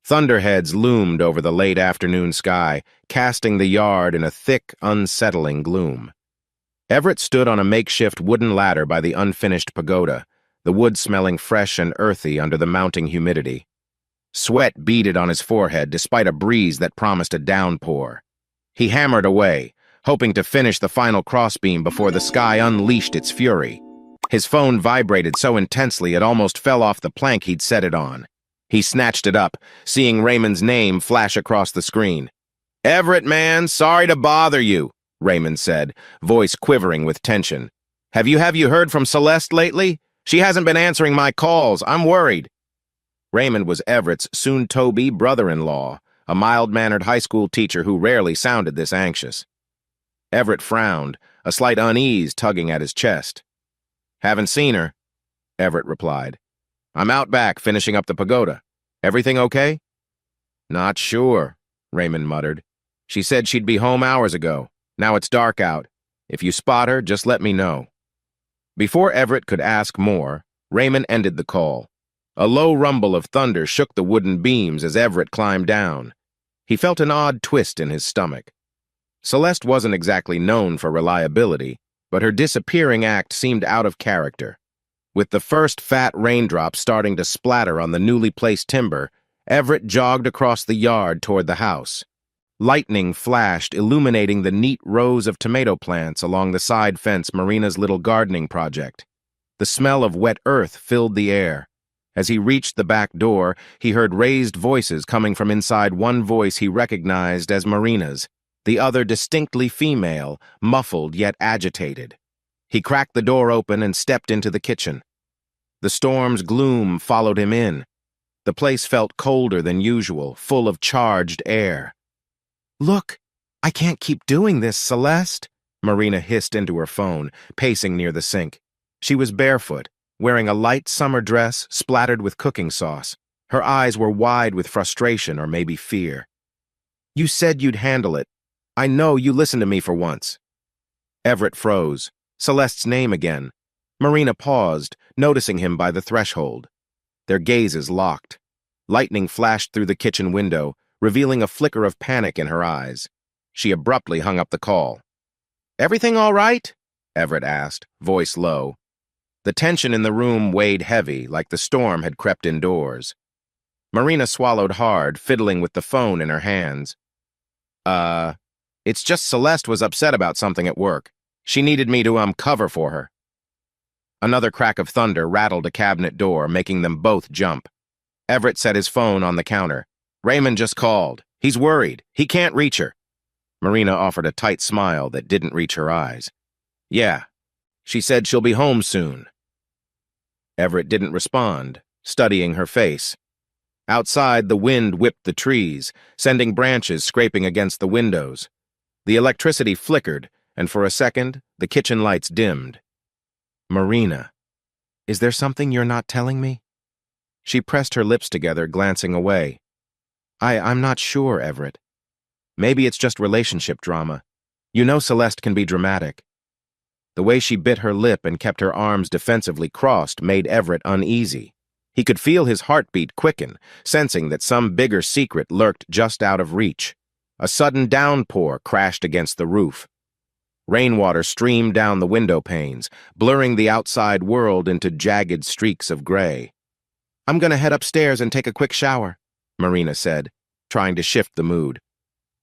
Thunderheads loomed over the late afternoon sky, casting the yard in a thick, unsettling gloom. Everett stood on a makeshift wooden ladder by the unfinished pagoda, the wood smelling fresh and earthy under the mounting humidity. Sweat beaded on his forehead despite a breeze that promised a downpour. He hammered away, hoping to finish the final crossbeam before the sky unleashed its fury. His phone vibrated so intensely it almost fell off the plank he'd set it on. He snatched it up, seeing Raymond's name flash across the screen. "Everett, man, sorry to bother you," Raymond said, voice quivering with tension. Have you heard from Celeste lately? She hasn't been answering my calls. I'm worried." Raymond was Everett's soon-to-be brother-in-law, a mild-mannered high school teacher who rarely sounded this anxious. Everett frowned, a slight unease tugging at his chest. "Haven't seen her," Everett replied. "I'm out back finishing up the pagoda. Everything okay?" "Not sure," Raymond muttered. "She said she'd be home hours ago. Now it's dark out. If you spot her, just let me know." Before Everett could ask more, Raymond ended the call. A low rumble of thunder shook the wooden beams as Everett climbed down. He felt an odd twist in his stomach. Celeste wasn't exactly known for reliability, but her disappearing act seemed out of character. With the first fat raindrops starting to splatter on the newly placed timber, Everett jogged across the yard toward the house. Lightning flashed, illuminating the neat rows of tomato plants along the side fence Marina's little gardening project. The smell of wet earth filled the air. As he reached the back door, he heard raised voices coming from inside, one voice he recognized as Marina's, the other distinctly female, muffled yet agitated. He cracked the door open and stepped into the kitchen. The storm's gloom followed him in. The place felt colder than usual, full of charged air. "Look, I can't keep doing this, Celeste," Marina hissed into her phone, pacing near the sink. She was barefoot, wearing a light summer dress splattered with cooking sauce. Her eyes were wide with frustration or maybe fear. "You said you'd handle it. I know you listened to me for once." Everett froze. Celeste's name again. Marina paused, noticing him by the threshold. Their gazes locked. Lightning flashed through the kitchen window, revealing a flicker of panic in her eyes. She abruptly hung up the call. "Everything all right?" Everett asked, voice low. The tension in the room weighed heavy, like the storm had crept indoors. Marina swallowed hard, fiddling with the phone in her hands. It's just Celeste was upset about something at work. She needed me to cover for her." Another crack of thunder rattled a cabinet door, making them both jump. Everett set his phone on the counter. "Raymond just called. He's worried. He can't reach her." Marina offered a tight smile that didn't reach her eyes. "Yeah, she said she'll be home soon." Everett didn't respond, studying her face. Outside, the wind whipped the trees, sending branches scraping against the windows. The electricity flickered, and for a second, the kitchen lights dimmed. "Marina, is there something you're not telling me?" She pressed her lips together, glancing away. I'm not sure, Everett. Maybe it's just relationship drama. You know Celeste can be dramatic." The way she bit her lip and kept her arms defensively crossed made Everett uneasy. He could feel his heartbeat quicken, sensing that some bigger secret lurked just out of reach. A sudden downpour crashed against the roof. Rainwater streamed down the window panes, blurring the outside world into jagged streaks of gray. "I'm gonna head upstairs and take a quick shower," Marina said, trying to shift the mood.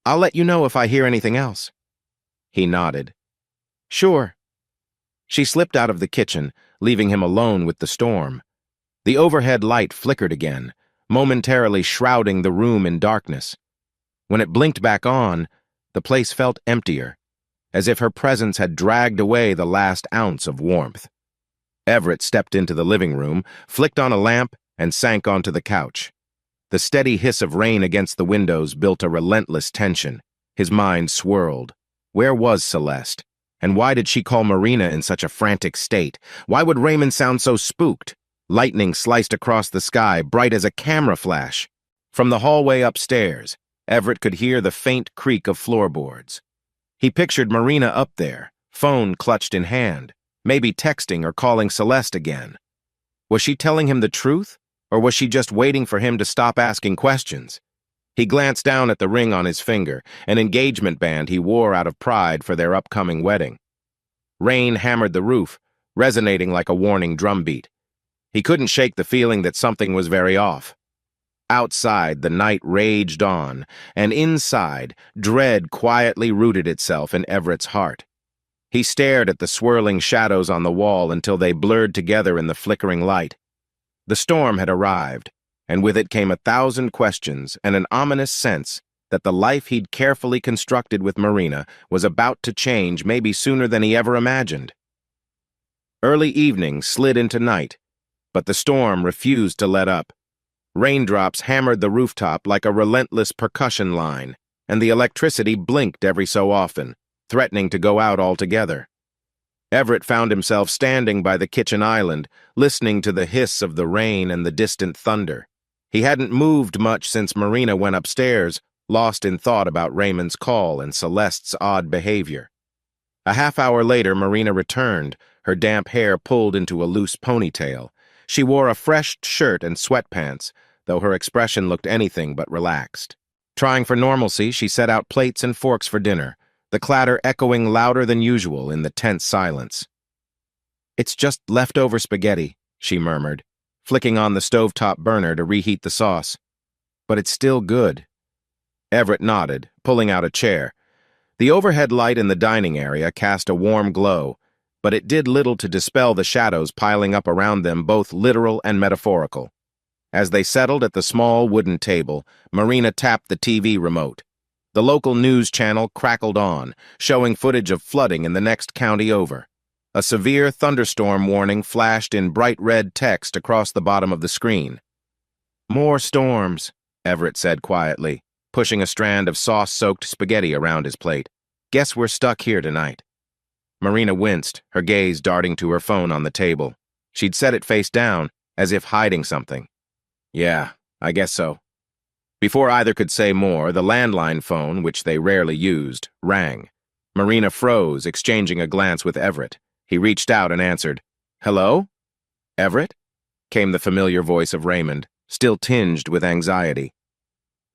"I'll let you know if I hear anything else." He nodded. "Sure." She slipped out of the kitchen, leaving him alone with the storm. The overhead light flickered again, momentarily shrouding the room in darkness. When it blinked back on, the place felt emptier, as if her presence had dragged away the last ounce of warmth. Everett stepped into the living room, flicked on a lamp, and sank onto the couch. The steady hiss of rain against the windows built a relentless tension. His mind swirled. Where was Celeste? And why did she call Marina in such a frantic state? Why would Raymond sound so spooked? Lightning sliced across the sky, bright as a camera flash. From the hallway upstairs, Everett could hear the faint creak of floorboards. He pictured Marina up there, phone clutched in hand, maybe texting or calling Celeste again. Was she telling him the truth, Or was she just waiting for him to stop asking questions? He glanced down at the ring on his finger, an engagement band he wore out of pride for their upcoming wedding. Rain hammered the roof, resonating like a warning drumbeat. He couldn't shake the feeling that something was very off. Outside, the night raged on, and inside, dread quietly rooted itself in Everett's heart. He stared at the swirling shadows on the wall until they blurred together in the flickering light. The storm had arrived, and with it came 1,000 questions and an ominous sense that the life he'd carefully constructed with Marina was about to change maybe sooner than he ever imagined. Early evening slid into night, but the storm refused to let up. Raindrops hammered the rooftop like a relentless percussion line, and the electricity blinked every so often, threatening to go out altogether. Everett found himself standing by the kitchen island, listening to the hiss of the rain and the distant thunder. He hadn't moved much since Marina went upstairs, lost in thought about Raymond's call and Celeste's odd behavior. A half-hour later, Marina returned, her damp hair pulled into a loose ponytail. She wore a fresh shirt and sweatpants, though her expression looked anything but relaxed. Trying for normalcy, she set out plates and forks for dinner, the clatter echoing louder than usual in the tense silence. "It's just leftover spaghetti," she murmured, flicking on the stovetop burner to reheat the sauce. "But it's still good." Everett nodded, pulling out a chair. The overhead light in the dining area cast a warm glow, but it did little to dispel the shadows piling up around them, both literal and metaphorical. As they settled at the small wooden table, Marina tapped the TV remote. The local news channel crackled on, showing footage of flooding in the next county over. A severe thunderstorm warning flashed in bright red text across the bottom of the screen. "More storms," Everett said quietly, pushing a strand of sauce-soaked spaghetti around his plate. "Guess we're stuck here tonight." Marina winced, her gaze darting to her phone on the table. She'd set it face down, as if hiding something. "Yeah, I guess so." Before either could say more, the landline phone, which they rarely used, rang. Marina froze, exchanging a glance with Everett. He reached out and answered. "Hello? Everett?" came the familiar voice of Raymond, still tinged with anxiety.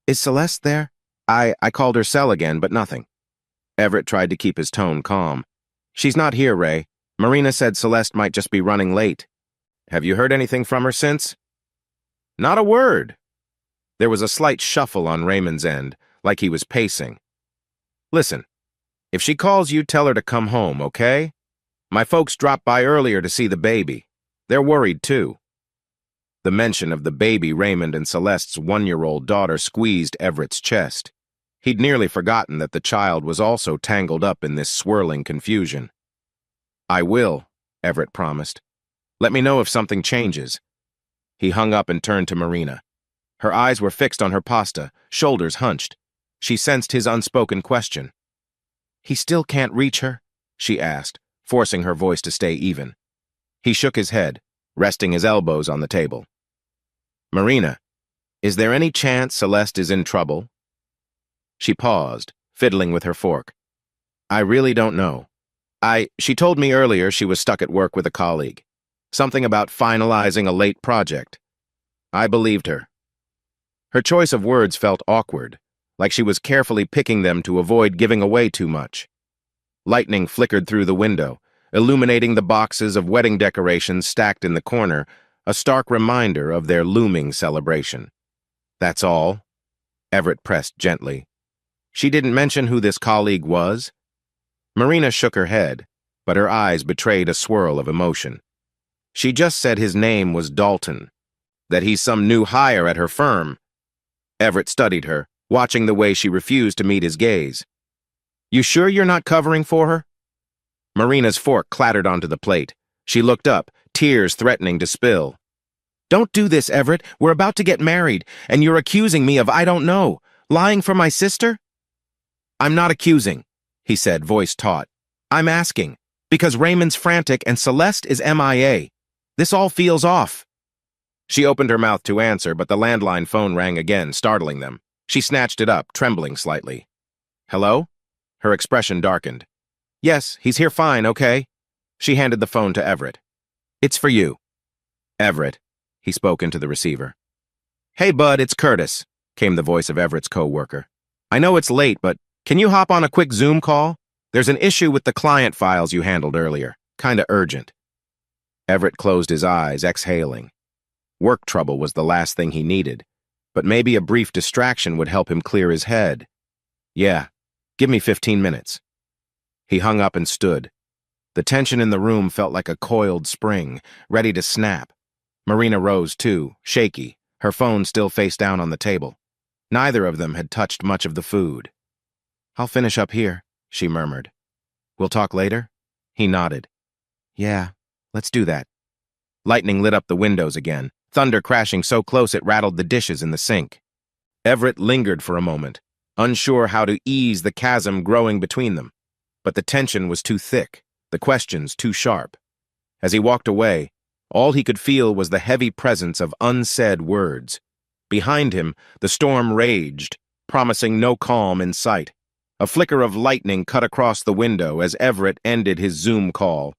"Is Celeste there? I called her cell again, but nothing." Everett tried to keep his tone calm. "She's not here, Ray. Marina said Celeste might just be running late. Have you heard anything from her since?" "Not a word." There was a slight shuffle on Raymond's end, like he was pacing. "Listen, if she calls you, tell her to come home, okay? My folks dropped by earlier to see the baby. They're worried, too." The mention of the baby Raymond and Celeste's 1-year-old daughter squeezed Everett's chest. He'd nearly forgotten that the child was also tangled up in this swirling confusion. "I will," Everett promised. "Let me know if something changes." He hung up and turned to Marina. Her eyes were fixed on her pasta, shoulders hunched. She sensed his unspoken question. "He still can't reach her?" she asked, forcing her voice to stay even. He shook his head, resting his elbows on the table. "Marina, is there any chance Celeste is in trouble?" She paused, fiddling with her fork. "I really don't know. She told me earlier she was stuck at work with a colleague. Something about finalizing a late project. I believed her." Her choice of words felt awkward, like she was carefully picking them to avoid giving away too much. Lightning flickered through the window, illuminating the boxes of wedding decorations stacked in the corner, a stark reminder of their looming celebration. "That's all?" Everett pressed gently. "She didn't mention who this colleague was?" Marina shook her head, but her eyes betrayed a swirl of emotion. "She just said his name was Dalton, that he's some new hire at her firm." Everett studied her, watching the way she refused to meet his gaze. "You sure you're not covering for her?" Marina's fork clattered onto the plate. She looked up, tears threatening to spill. "Don't do this, Everett. We're about to get married, and you're accusing me of I don't know. Lying for my sister?" "I'm not accusing," he said, voice taut. "I'm asking, because Raymond's frantic and Celeste is MIA. This all feels off." She opened her mouth to answer, but the landline phone rang again, startling them. She snatched it up, trembling slightly. "Hello?" Her expression darkened. "Yes, he's here fine, okay?" She handed the phone to Everett. "It's for you." "Everett," he spoke into the receiver. "Hey, bud, it's Curtis," came the voice of Everett's co-worker. "I know it's late, but can you hop on a quick Zoom call? There's an issue with the client files you handled earlier. Kinda urgent." Everett closed his eyes, exhaling. Work trouble was the last thing he needed, but maybe a brief distraction would help him clear his head. "Yeah, give me 15 minutes. He hung up and stood. The tension in the room felt like a coiled spring, ready to snap. Marina rose too, shaky, her phone still face down on the table. Neither of them had touched much of the food. "I'll finish up here," she murmured. "We'll talk later?" He nodded. "Yeah, let's do that." Lightning lit up the windows again, thunder crashing so close it rattled the dishes in the sink. Everett lingered for a moment, unsure how to ease the chasm growing between them. But the tension was too thick, the questions too sharp. As he walked away, all he could feel was the heavy presence of unsaid words. Behind him, the storm raged, promising no calm in sight. A flicker of lightning cut across the window as Everett ended his Zoom call.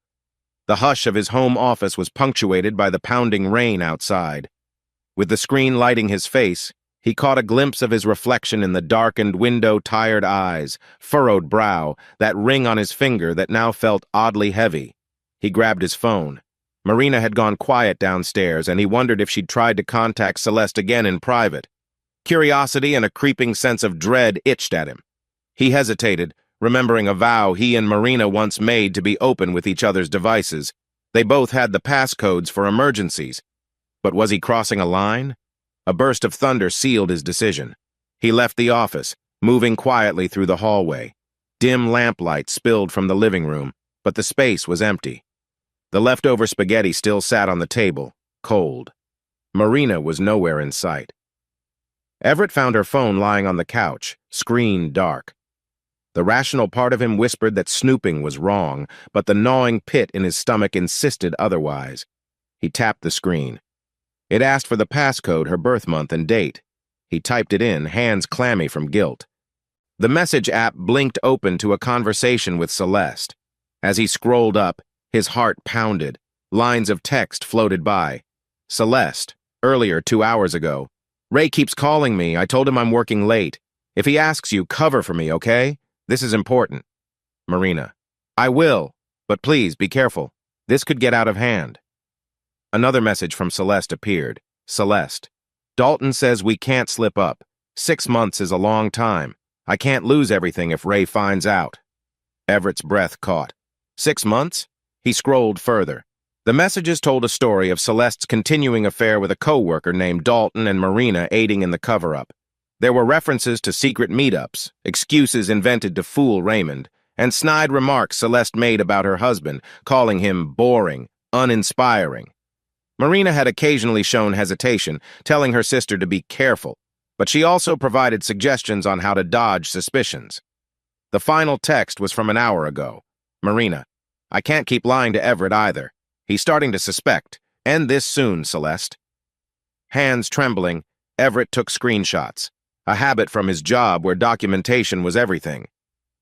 The hush of his home office was punctuated by the pounding rain outside. With the screen lighting his face, he caught a glimpse of his reflection in the darkened window-tired eyes, furrowed brow, that ring on his finger that now felt oddly heavy. He grabbed his phone. Marina had gone quiet downstairs, and he wondered if she'd tried to contact Celeste again in private. Curiosity and a creeping sense of dread itched at him. He hesitated, remembering a vow he and Marina once made to be open with each other's devices. They both had the passcodes for emergencies. But was he crossing a line? A burst of thunder sealed his decision. He left the office, moving quietly through the hallway. Dim lamplight spilled from the living room, but the space was empty. The leftover spaghetti still sat on the table, cold. Marina was nowhere in sight. Everett found her phone lying on the couch, screen dark. The rational part of him whispered that snooping was wrong, but the gnawing pit in his stomach insisted otherwise. He tapped the screen. It asked for the passcode, her birth month and date. He typed it in, hands clammy from guilt. The message app blinked open to a conversation with Celeste. As he scrolled up, his heart pounded. Lines of text floated by. "Celeste, earlier 2 hours ago. Ray keeps calling me. I told him I'm working late. If he asks you, cover for me, okay? This is important." Marina: "I will, but please be careful. This could get out of hand." Another message from Celeste appeared. Celeste: "Dalton says we can't slip up. 6 months is a long time. I can't lose everything if Ray finds out." Everett's breath caught. 6 months? He scrolled further. The messages told a story of Celeste's continuing affair with a co-worker named Dalton and Marina aiding in the cover-up. There were references to secret meetups, excuses invented to fool Raymond, and snide remarks Celeste made about her husband, calling him boring, uninspiring. Marina had occasionally shown hesitation, telling her sister to be careful, but she also provided suggestions on how to dodge suspicions. The final text was from an hour ago. Marina: "I can't keep lying to Everett either. He's starting to suspect. End this soon, Celeste." Hands trembling, Everett took screenshots, a habit from his job where documentation was everything.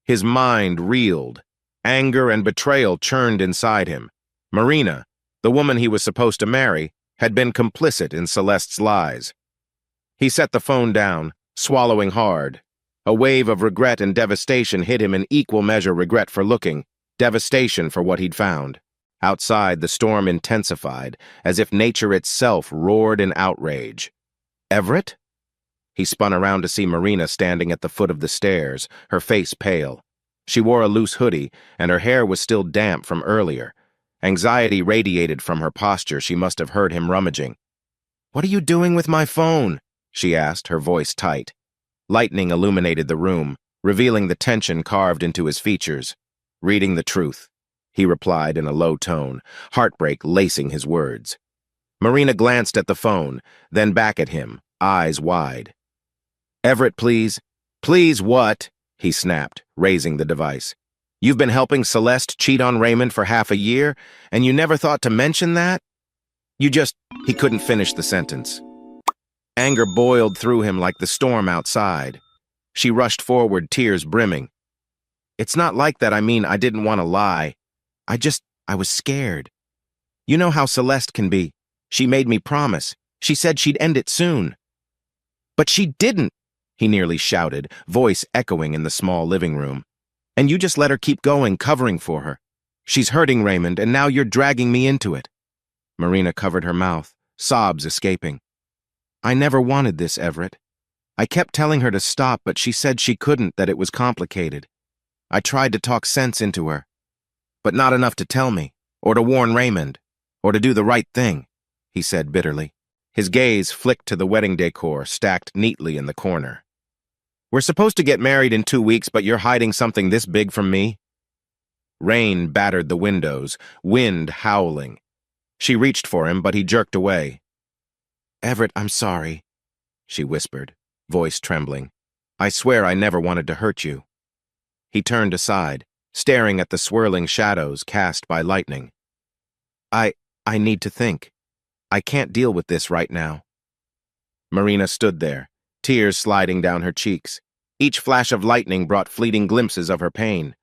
His mind reeled. Anger and betrayal churned inside him. Marina, the woman he was supposed to marry, had been complicit in Celeste's lies. He set the phone down, swallowing hard. A wave of regret and devastation hit him, in equal measure regret for looking, devastation for what he'd found. Outside, the storm intensified, as if nature itself roared in outrage. "Everett?" He spun around to see Marina standing at the foot of the stairs, her face pale. She wore a loose hoodie, and her hair was still damp from earlier. Anxiety radiated from her posture. She must have heard him rummaging. "What are you doing with my phone?" she asked, her voice tight. Lightning illuminated the room, revealing the tension carved into his features. "Reading the truth," he replied in a low tone, heartbreak lacing his words. Marina glanced at the phone, then back at him, eyes wide. "Everett, please." "Please what?" he snapped, raising the device. "You've been helping Celeste cheat on Raymond for half a year, and you never thought to mention that? You just—" He couldn't finish the sentence. Anger boiled through him like the storm outside. She rushed forward, tears brimming. "It's not like that. I mean, I didn't want to lie. I was scared. You know how Celeste can be. She made me promise. She said she'd end it soon. But she didn't, he nearly shouted, voice echoing in the small living room. And you just let her keep going, covering for her. She's hurting Raymond, and now you're dragging me into it. Marina covered her mouth, sobs escaping. I never wanted this, Everett. I kept telling her to stop, but she said she couldn't, that it was complicated. I tried to talk sense into her, but not enough to tell me, or to warn Raymond, or to do the right thing, he said bitterly. His gaze flicked to the wedding decor stacked neatly in the corner. We're supposed to get married in 2 weeks, but you're hiding something this big from me? Rain battered the windows, wind howling. She reached for him, but he jerked away. Everett, I'm sorry, she whispered, voice trembling. I swear I never wanted to hurt you. He turned aside, staring at the swirling shadows cast by lightning. I need to think. I can't deal with this right now. Marina stood there, tears sliding down her cheeks. Each flash of lightning brought fleeting glimpses of her pain.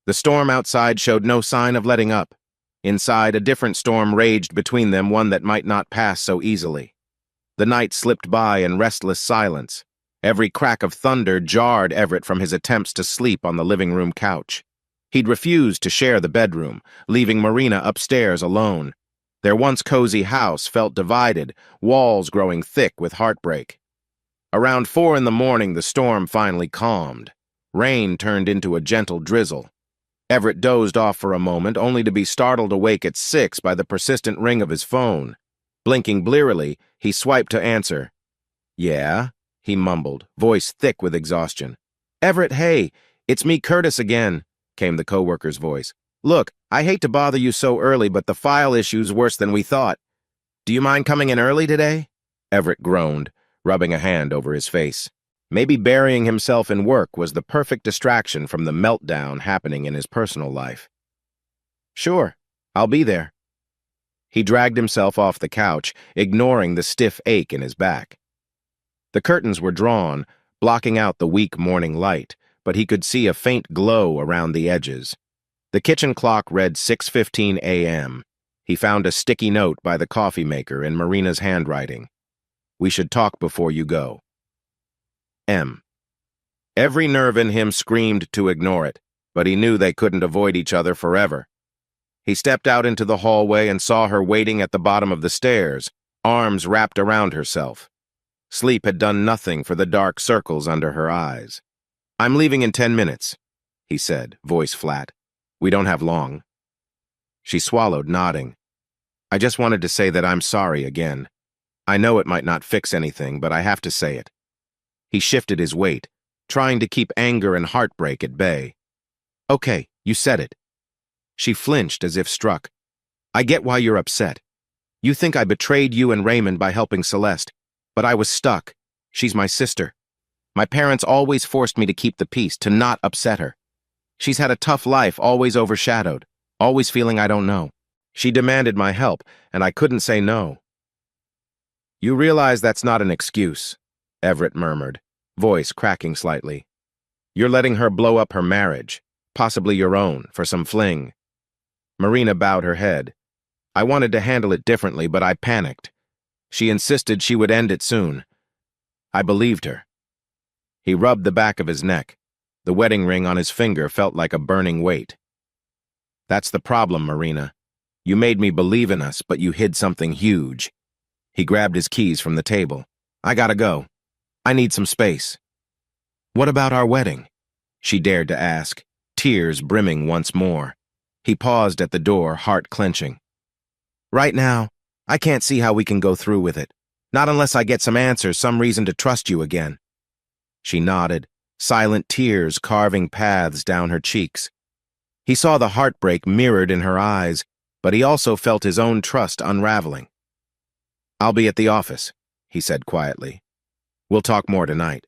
The storm outside showed no sign of letting up. Inside, a different storm raged between them, one that might not pass so easily. The night slipped by in restless silence. Every crack of thunder jarred Everett from his attempts to sleep on the living room couch. He'd refused to share the bedroom, leaving Marina upstairs alone. Their once cozy house felt divided, walls growing thick with heartbreak. Around 4 in the morning, the storm finally calmed. Rain turned into a gentle drizzle. Everett dozed off for a moment, only to be startled awake at 6 by the persistent ring of his phone. Blinking blearily, he swiped to answer. Yeah, he mumbled, voice thick with exhaustion. Everett, hey, it's me, Curtis, again, came the coworker's voice. Look, I hate to bother you so early, but the file issue's worse than we thought. Do you mind coming in early today? Everett groaned, rubbing a hand over his face. Maybe burying himself in work was the perfect distraction from the meltdown happening in his personal life. Sure, I'll be there. He dragged himself off the couch, ignoring the stiff ache in his back. The curtains were drawn, blocking out the weak morning light, but he could see a faint glow around the edges. The kitchen clock read 6:15 a.m. He found a sticky note by the coffee maker in Marina's handwriting. We should talk before you go. M. Every nerve in him screamed to ignore it, but he knew they couldn't avoid each other forever. He stepped out into the hallway and saw her waiting at the bottom of the stairs, arms wrapped around herself. Sleep had done nothing for the dark circles under her eyes. I'm leaving in 10 minutes, he said, voice flat. We don't have long. She swallowed, nodding. I just wanted to say that I'm sorry again. I know it might not fix anything, but I have to say it. He shifted his weight, trying to keep anger and heartbreak at bay. Okay, you said it. She flinched as if struck. I get why you're upset. You think I betrayed you and Raymond by helping Celeste, but I was stuck. She's my sister. My parents always forced me to keep the peace, to not upset her. She's had a tough life, always overshadowed, always feeling I don't know. She demanded my help, and I couldn't say no. You realize that's not an excuse, Everett murmured, voice cracking slightly. You're letting her blow up her marriage, possibly your own, for some fling. Marina bowed her head. I wanted to handle it differently, but I panicked. She insisted she would end it soon. I believed her. He rubbed the back of his neck. The wedding ring on his finger felt like a burning weight. That's the problem, Marina. You made me believe in us, but you hid something huge. He grabbed his keys from the table. I gotta go. I need some space. What about our wedding? She dared to ask, tears brimming once more. He paused at the door, heart clenching. Right now, I can't see how we can go through with it. Not unless I get some answers, some reason to trust you again. She nodded, silent tears carving paths down her cheeks. He saw the heartbreak mirrored in her eyes, but he also felt his own trust unraveling. I'll be at the office, he said quietly. We'll talk more tonight.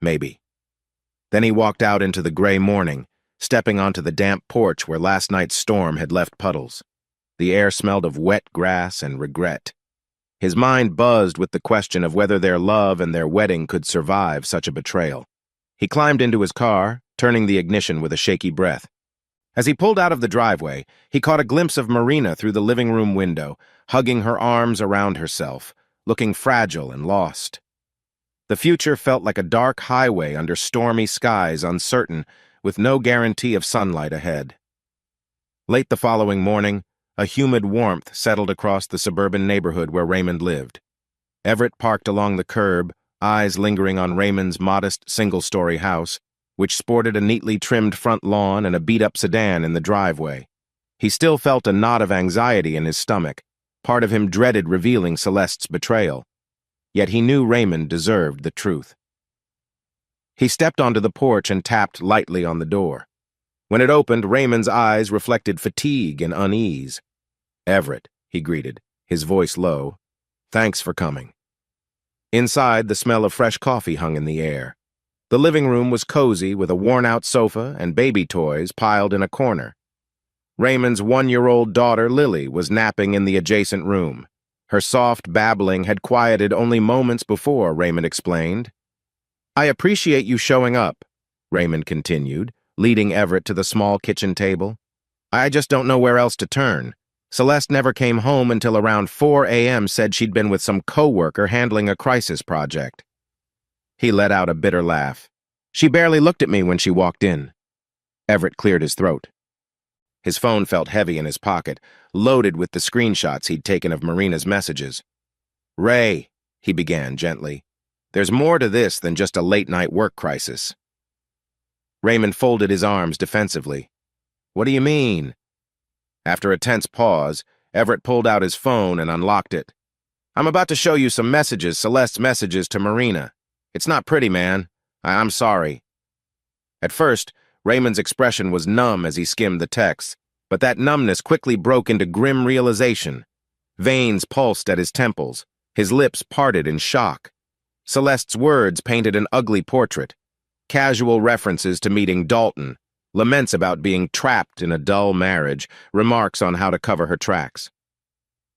Maybe. Then he walked out into the gray morning, stepping onto the damp porch where last night's storm had left puddles. The air smelled of wet grass and regret. His mind buzzed with the question of whether their love and their wedding could survive such a betrayal. He climbed into his car, turning the ignition with a shaky breath. As he pulled out of the driveway, he caught a glimpse of Marina through the living room window, hugging her arms around herself, looking fragile and lost. The future felt like a dark highway under stormy skies, uncertain, with no guarantee of sunlight ahead. Late the following morning, a humid warmth settled across the suburban neighborhood where Raymond lived. Everett parked along the curb, eyes lingering on Raymond's modest single-story house, which sported a neatly trimmed front lawn and a beat-up sedan in the driveway. He still felt a knot of anxiety in his stomach. Part of him dreaded revealing Celeste's betrayal. Yet he knew Raymond deserved the truth. He stepped onto the porch and tapped lightly on the door. When it opened, Raymond's eyes reflected fatigue and unease. "Everett," he greeted, his voice low. "Thanks for coming." Inside, the smell of fresh coffee hung in the air. The living room was cozy with a worn-out sofa and baby toys piled in a corner. Raymond's 1-year-old daughter, Lily, was napping in the adjacent room. Her soft babbling had quieted only moments before, Raymond explained. "I appreciate you showing up," Raymond continued, leading Everett to the small kitchen table. "I just don't know where else to turn. Celeste never came home until around 4 a.m. said she'd been with some coworker handling a crisis project." He let out a bitter laugh. "She barely looked at me when she walked in." Everett cleared his throat. His phone felt heavy in his pocket, loaded with the screenshots he'd taken of Marina's messages. "Ray," he began gently, "there's more to this than just a late-night work crisis." Raymond folded his arms defensively. "What do you mean?" After a tense pause, Everett pulled out his phone and unlocked it. "I'm about to show you some messages, Celeste's messages to Marina. It's not pretty, man. I'm sorry." At first, Raymond's expression was numb as he skimmed the text, but that numbness quickly broke into grim realization. Veins pulsed at his temples, his lips parted in shock. Celeste's words painted an ugly portrait. Casual references to meeting Dalton, laments about being trapped in a dull marriage, remarks on how to cover her tracks.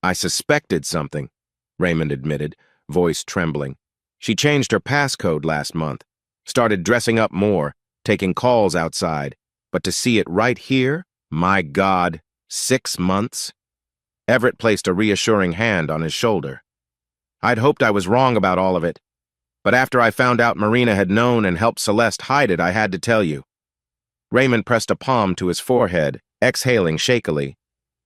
"I suspected something," Raymond admitted, voice trembling. "She changed her passcode last month, started dressing up more, taking calls outside, but to see it right here, my God, 6 months?" Everett placed a reassuring hand on his shoulder. "I'd hoped I was wrong about all of it, but after I found out Marina had known and helped Celeste hide it, I had to tell you." Raymond pressed a palm to his forehead, exhaling shakily.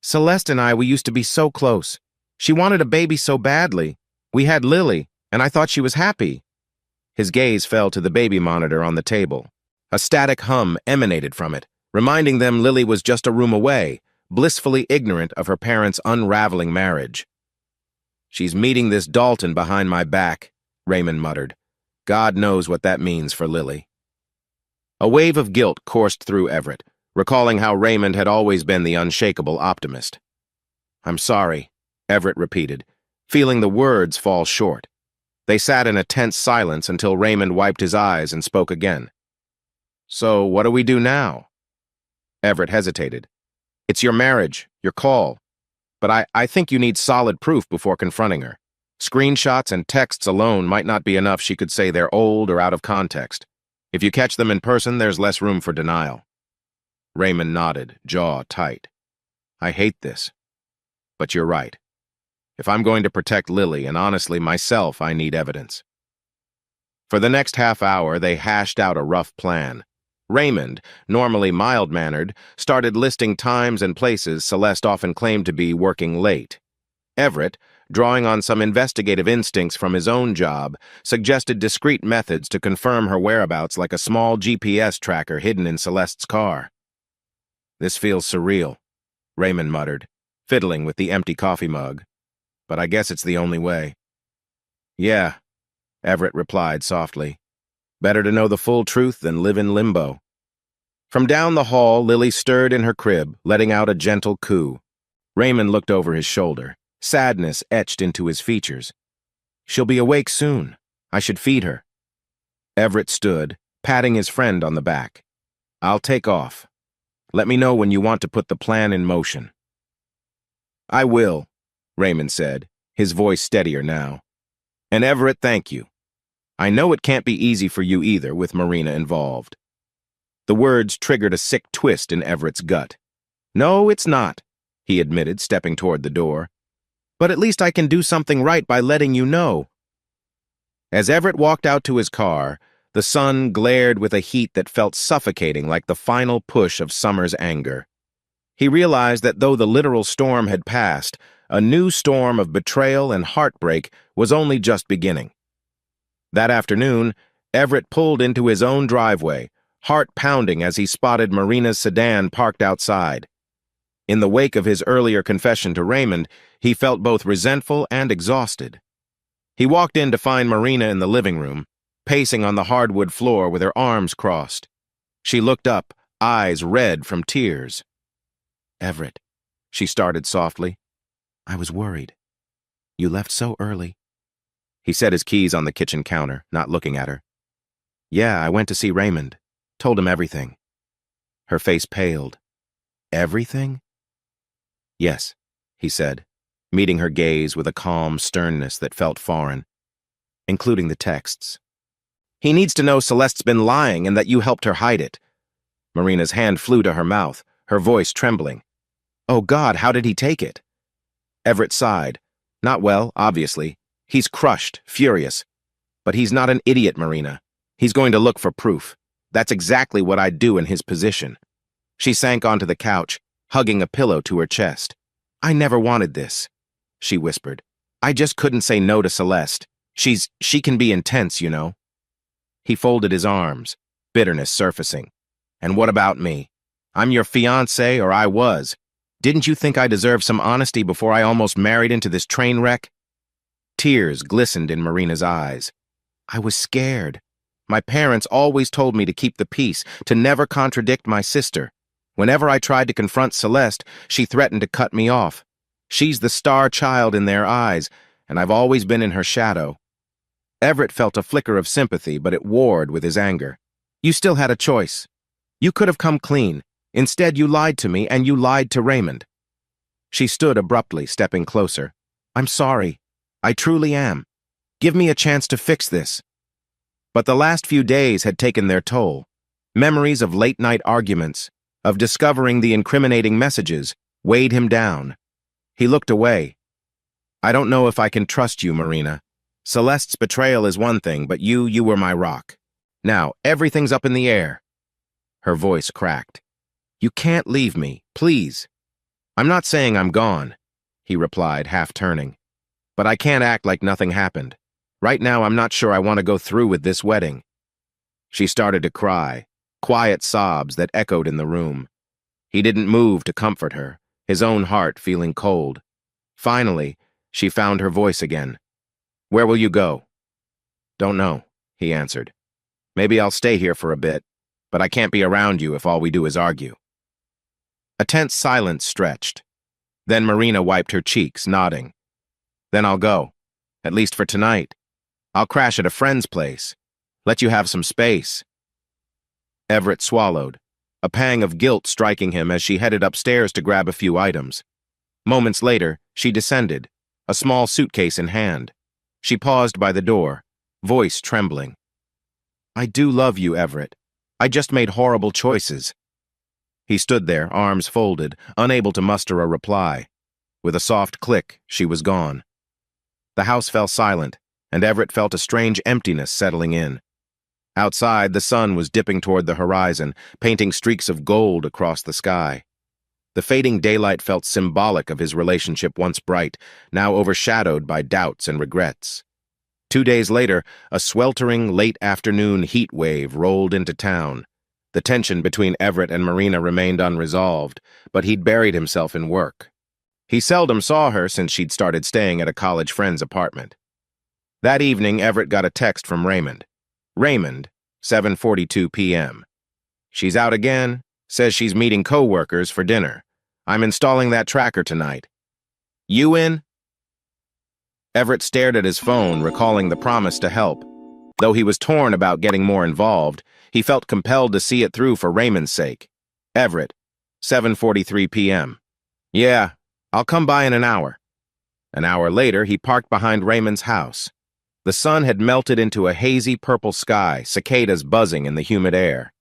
"Celeste and we used to be so close. She wanted a baby so badly. We had Lily, and I thought she was happy." His gaze fell to the baby monitor on the table. A static hum emanated from it, reminding them Lily was just a room away, blissfully ignorant of her parents' unraveling marriage. "She's meeting this Dalton behind my back," Raymond muttered. "God knows what that means for Lily." A wave of guilt coursed through Everett, recalling how Raymond had always been the unshakable optimist. "I'm sorry," Everett repeated, feeling the words fall short. They sat in a tense silence until Raymond wiped his eyes and spoke again. "So what do we do now?" Everett hesitated. "It's your marriage, your call. But I think you need solid proof before confronting her. Screenshots and texts alone might not be enough. She could say they're old or out of context. If you catch them in person, there's less room for denial." Raymond nodded, jaw tight. "I hate this. But you're right. If I'm going to protect Lily, and honestly myself, I need evidence." For the next half hour, they hashed out a rough plan. Raymond, normally mild-mannered, started listing times and places Celeste often claimed to be working late. Everett, drawing on some investigative instincts from his own job, suggested discreet methods to confirm her whereabouts, like a small GPS tracker hidden in Celeste's car. "This feels surreal," Raymond muttered, fiddling with the empty coffee mug. "But I guess it's the only way." "Yeah," Everett replied softly. "Better to know the full truth than live in limbo." From down the hall, Lily stirred in her crib, letting out a gentle coo. Raymond looked over his shoulder, sadness etched into his features. "She'll be awake soon. I should feed her." Everett stood, patting his friend on the back. "I'll take off. Let me know when you want to put the plan in motion." "I will," Raymond said, his voice steadier now. "And Everett, thank you. I know it can't be easy for you either, with Marina involved." The words triggered a sick twist in Everett's gut. "No, it's not," he admitted, stepping toward the door. "But at least I can do something right by letting you know." As Everett walked out to his car, the sun glared with a heat that felt suffocating, like the final push of summer's anger. He realized that though the literal storm had passed, a new storm of betrayal and heartbreak was only just beginning. That afternoon, Everett pulled into his own driveway, heart pounding as he spotted Marina's sedan parked outside. In the wake of his earlier confession to Raymond, he felt both resentful and exhausted. He walked in to find Marina in the living room, pacing on the hardwood floor with her arms crossed. She looked up, eyes red from tears. "Everett," she started softly. "I was worried. You left so early." He set his keys on the kitchen counter, not looking at her. "Yeah, I went to see Raymond. Told him everything." Her face paled. "Everything?" "Yes," he said, meeting her gaze with a calm sternness that felt foreign. "Including the texts. He needs to know Celeste's been lying and that you helped her hide it." Marina's hand flew to her mouth, her voice trembling. "Oh God, how did he take it?" Everett sighed. "Not well, obviously. He's crushed, furious. But he's not an idiot, Marina. He's going to look for proof. That's exactly what I'd do in his position." She sank onto the couch, hugging a pillow to her chest. "I never wanted this," she whispered. "I just couldn't say no to Celeste. She can be intense, you know." He folded his arms, bitterness surfacing. "And what about me? I'm your fiancé, or I was. Didn't you think I deserved some honesty before I almost married into this train wreck?" Tears glistened in Marina's eyes. "I was scared. My parents always told me to keep the peace, to never contradict my sister. Whenever I tried to confront Celeste, she threatened to cut me off. She's the star child in their eyes, and I've always been in her shadow." Everett felt a flicker of sympathy, but it warred with his anger. "You still had a choice. You could have come clean. Instead, you lied to me, and you lied to Raymond." She stood abruptly, stepping closer. "I'm sorry. I truly am. Give me a chance to fix this." But the last few days had taken their toll. Memories of late-night arguments, of discovering the incriminating messages, weighed him down. He looked away. "I don't know if I can trust you, Marina. Celeste's betrayal is one thing, but you were my rock. Now, everything's up in the air." Her voice cracked. "You can't leave me, please." "I'm not saying I'm gone," he replied, half turning. "But I can't act like nothing happened. Right now, I'm not sure I want to go through with this wedding." She started to cry, quiet sobs that echoed in the room. He didn't move to comfort her, his own heart feeling cold. Finally, she found her voice again. "Where will you go?" "Don't know," he answered. "Maybe I'll stay here for a bit, but I can't be around you if all we do is argue." A tense silence stretched. Then Marina wiped her cheeks, nodding. "Then I'll go, at least for tonight. I'll crash at a friend's place. Let you have some space." Everett swallowed, a pang of guilt striking him as she headed upstairs to grab a few items. Moments later, she descended, a small suitcase in hand. She paused by the door, voice trembling. "I do love you, Everett. I just made horrible choices." He stood there, arms folded, unable to muster a reply. With a soft click, she was gone. The house fell silent, and Everett felt a strange emptiness settling in. Outside, the sun was dipping toward the horizon, painting streaks of gold across the sky. The fading daylight felt symbolic of his relationship once bright, now overshadowed by doubts and regrets. 2 days later, a sweltering late-afternoon heat wave rolled into town. The tension between Everett and Marina remained unresolved, but he'd buried himself in work. He seldom saw her since she'd started staying at a college friend's apartment. That evening, Everett got a text from Raymond. Raymond, 7:42 p.m. "She's out again, says she's meeting co-workers for dinner. I'm installing that tracker tonight. You in?" Everett stared at his phone, recalling the promise to help. Though he was torn about getting more involved, he felt compelled to see it through for Raymond's sake. Everett, 7:43 p.m. "Yeah, I'll come by in an hour." An hour later, he parked behind Raymond's house. The sun had melted into a hazy purple sky, cicadas buzzing in the humid air.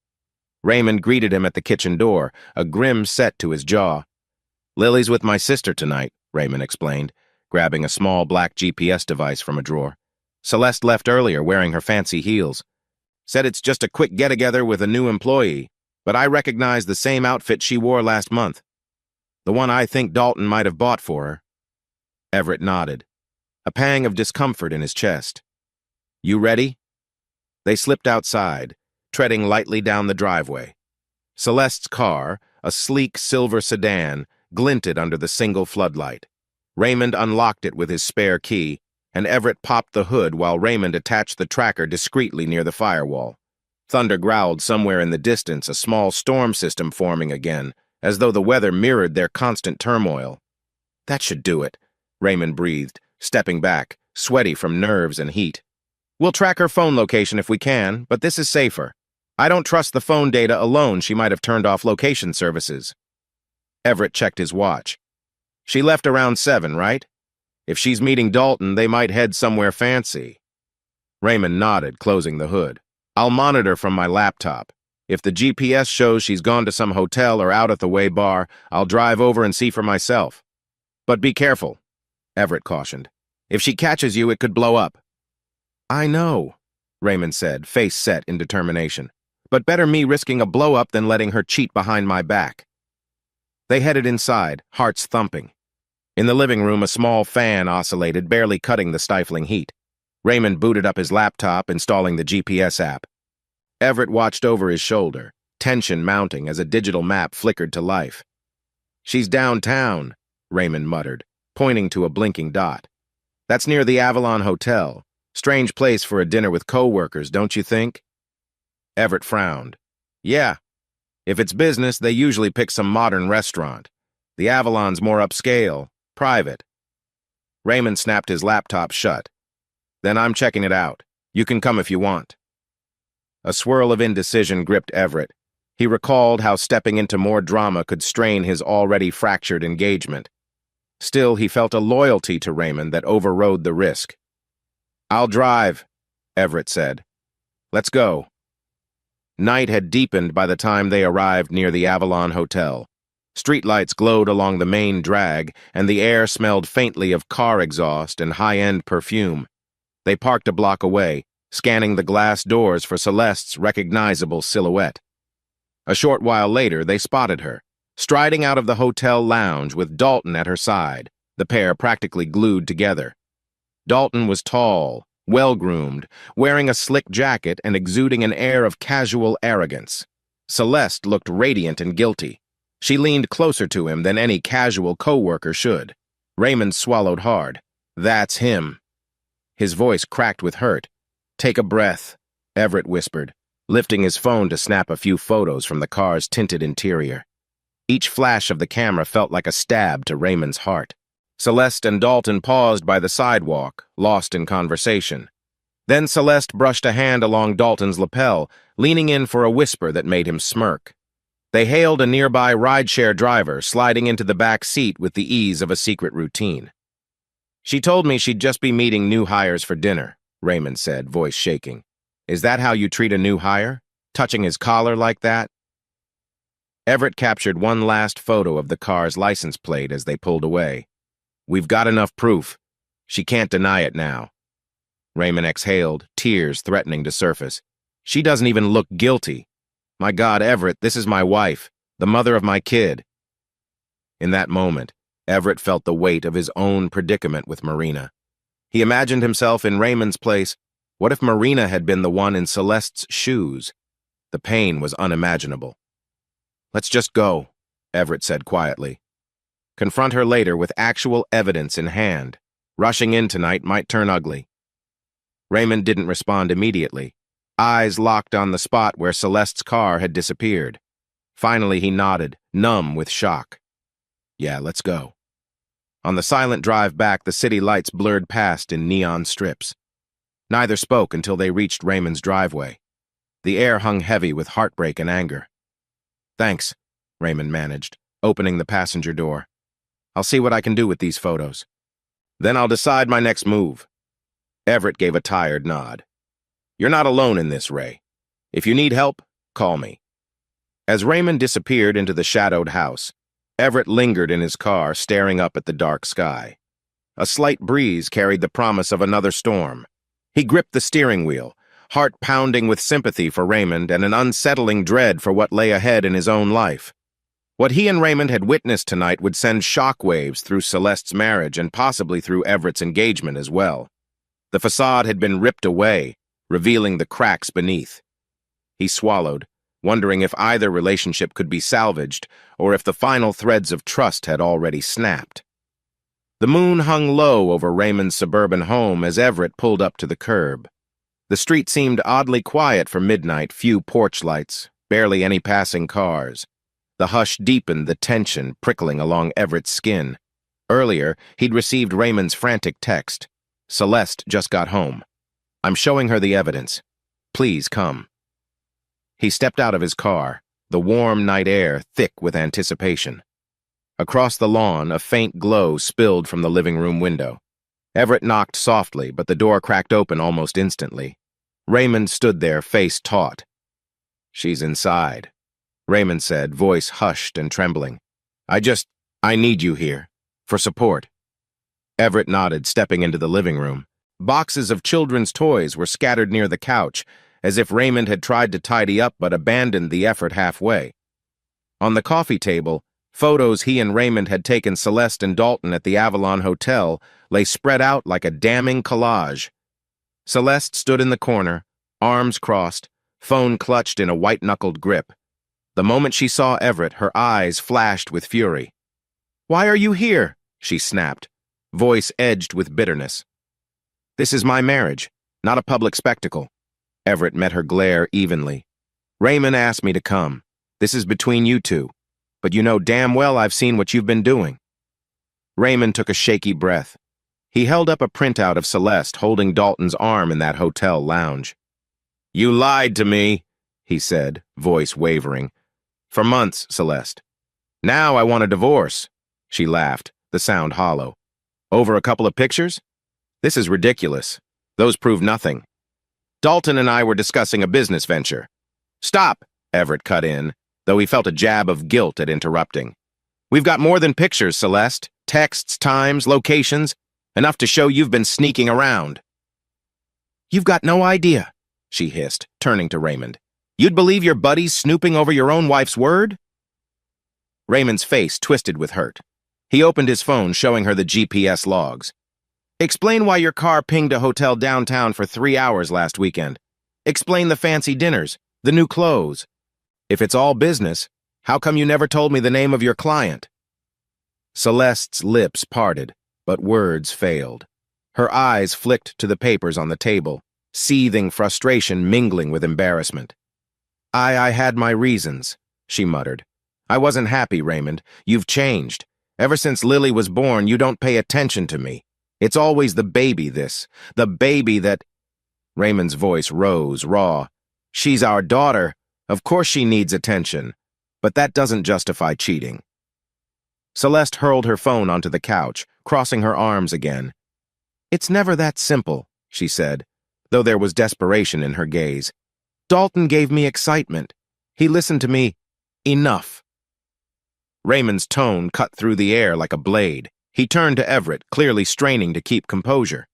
Raymond greeted him at the kitchen door, a grim set to his jaw. "Lily's with my sister tonight," Raymond explained, grabbing a small black GPS device from a drawer. "Celeste left earlier wearing her fancy heels. Said it's just a quick get-together with a new employee, but I recognize the same outfit she wore last month. The one I think Dalton might have bought for her." Everett nodded, a pang of discomfort in his chest. "You ready?" They slipped outside, treading lightly down the driveway. Celeste's car, a sleek silver sedan, glinted under the single floodlight. Raymond unlocked it with his spare key, and Everett popped the hood while Raymond attached the tracker discreetly near the firewall. Thunder growled somewhere in the distance, a small storm system forming again, as though the weather mirrored their constant turmoil. "That should do it," Raymond breathed, stepping back, sweaty from nerves and heat. "We'll track her phone location if we can, but this is safer. I don't trust the phone data alone. She might have turned off location services." Everett checked his watch. "She left around 7, right? If she's meeting Dalton, they might head somewhere fancy." Raymond nodded, closing the hood. "I'll monitor from my laptop. If the GPS shows she's gone to some hotel or out-at-the-way bar, I'll drive over and see for myself. But be careful," Everett cautioned. "If she catches you, it could blow up." "I know," Raymond said, face set in determination. "But better me risking a blow-up than letting her cheat behind my back." They headed inside, hearts thumping. In the living room, a small fan oscillated, barely cutting the stifling heat. Raymond booted up his laptop, installing the GPS app. Everett watched over his shoulder, tension mounting as a digital map flickered to life. "She's downtown," Raymond muttered, pointing to a blinking dot. "That's near the Avalon Hotel. Strange place for a dinner with co-workers, don't you think?" Everett frowned. "Yeah. If it's business, they usually pick some modern restaurant. The Avalon's more upscale, private." Raymond snapped his laptop shut. "Then I'm checking it out. You can come if you want." A swirl of indecision gripped Everett. He recalled how stepping into more drama could strain his already fractured engagement. Still, he felt a loyalty to Raymond that overrode the risk. "I'll drive," Everett said. "Let's go." Night had deepened by the time they arrived near the Avalon Hotel. Streetlights glowed along the main drag, and the air smelled faintly of car exhaust and high-end perfume. They parked a block away, scanning the glass doors for Celeste's recognizable silhouette. A short while later, they spotted her, striding out of the hotel lounge with Dalton at her side, the pair practically glued together. Dalton was tall, well-groomed, wearing a slick jacket and exuding an air of casual arrogance. Celeste looked radiant and guilty. She leaned closer to him than any casual co-worker should. Raymond swallowed hard. "That's him." His voice cracked with hurt. "Take a breath," Everett whispered, lifting his phone to snap a few photos from the car's tinted interior. Each flash of the camera felt like a stab to Raymond's heart. Celeste and Dalton paused by the sidewalk, lost in conversation. Then Celeste brushed a hand along Dalton's lapel, leaning in for a whisper that made him smirk. They hailed a nearby rideshare driver, sliding into the back seat with the ease of a secret routine. "She told me she'd just be meeting new hires for dinner," Raymond said, voice shaking. "Is that how you treat a new hire? Touching his collar like that?" Everett captured one last photo of the car's license plate as they pulled away. "We've got enough proof. She can't deny it now." Raymond exhaled, tears threatening to surface. "She doesn't even look guilty. My God, Everett, this is my wife, the mother of my kid." In that moment, Everett felt the weight of his own predicament with Marina. He imagined himself in Raymond's place. What if Marina had been the one in Celeste's shoes? The pain was unimaginable. "Let's just go," Everett said quietly. "Confront her later with actual evidence in hand. Rushing in tonight might turn ugly." Raymond didn't respond immediately, eyes locked on the spot where Celeste's car had disappeared. Finally, he nodded, numb with shock. "Yeah, let's go." On the silent drive back, the city lights blurred past in neon strips. Neither spoke until they reached Raymond's driveway. The air hung heavy with heartbreak and anger. "Thanks," Raymond managed, opening the passenger door. "I'll see what I can do with these photos. Then I'll decide my next move." Everett gave a tired nod. "You're not alone in this, Ray. If you need help, call me." As Raymond disappeared into the shadowed house, Everett lingered in his car, staring up at the dark sky. A slight breeze carried the promise of another storm. He gripped the steering wheel, heart pounding with sympathy for Raymond and an unsettling dread for what lay ahead in his own life. What he and Raymond had witnessed tonight would send shockwaves through Celeste's marriage and possibly through Everett's engagement as well. The facade had been ripped away, revealing the cracks beneath. He swallowed, wondering if either relationship could be salvaged or if the final threads of trust had already snapped. The moon hung low over Raymond's suburban home as Everett pulled up to the curb. The street seemed oddly quiet for midnight, few porch lights, barely any passing cars. The hush deepened the tension prickling along Everett's skin. Earlier, he'd received Raymond's frantic text. "Celeste just got home. I'm showing her the evidence. Please come." He stepped out of his car, the warm night air thick with anticipation. Across the lawn, a faint glow spilled from the living room window. Everett knocked softly, but the door cracked open almost instantly. Raymond stood there, face taut. "She's inside," Raymond said, voice hushed and trembling. I need you here. For support." Everett nodded, stepping into the living room. Boxes of children's toys were scattered near the couch, as if Raymond had tried to tidy up but abandoned the effort halfway. On the coffee table, photos he and Raymond had taken Celeste and Dalton at the Avalon Hotel lay spread out like a damning collage. Celeste stood in the corner, arms crossed, phone clutched in a white-knuckled grip. The moment she saw Everett, her eyes flashed with fury. "Why are you here?" she snapped, voice edged with bitterness. "This is my marriage, not a public spectacle." Everett met her glare evenly. "Raymond asked me to come. This is between you two. But you know damn well I've seen what you've been doing." Raymond took a shaky breath. He held up a printout of Celeste holding Dalton's arm in that hotel lounge. "You lied to me," he said, voice wavering. "For months, Celeste. Now I want a divorce." She laughed, the sound hollow. "Over a couple of pictures? This is ridiculous. Those prove nothing. Dalton and I were discussing a business venture." "Stop," Everett cut in, though he felt a jab of guilt at interrupting. "We've got more than pictures, Celeste. Texts, times, locations, enough to show you've been sneaking around." "You've got no idea," she hissed, turning to Raymond. "You'd believe your buddies snooping over your own wife's word?" Raymond's face twisted with hurt. He opened his phone, showing her the GPS logs. "Explain why your car pinged a hotel downtown for 3 hours last weekend. Explain the fancy dinners, the new clothes. If it's all business, how come you never told me the name of your client?" Celeste's lips parted, but words failed. Her eyes flicked to the papers on the table, seething frustration mingling with embarrassment. I had my reasons," she muttered. "I wasn't happy, Raymond. You've changed. Ever since Lily was born, you don't pay attention to me. It's always the baby the baby that—" Raymond's voice rose, raw. "She's our daughter. Of course she needs attention. But that doesn't justify cheating." Celeste hurled her phone onto the couch, crossing her arms again. "It's never that simple," she said, though there was desperation in her gaze. "Dalton gave me excitement. He listened to me. Enough." Raymond's tone cut through the air like a blade. He turned to Everett, clearly straining to keep composure.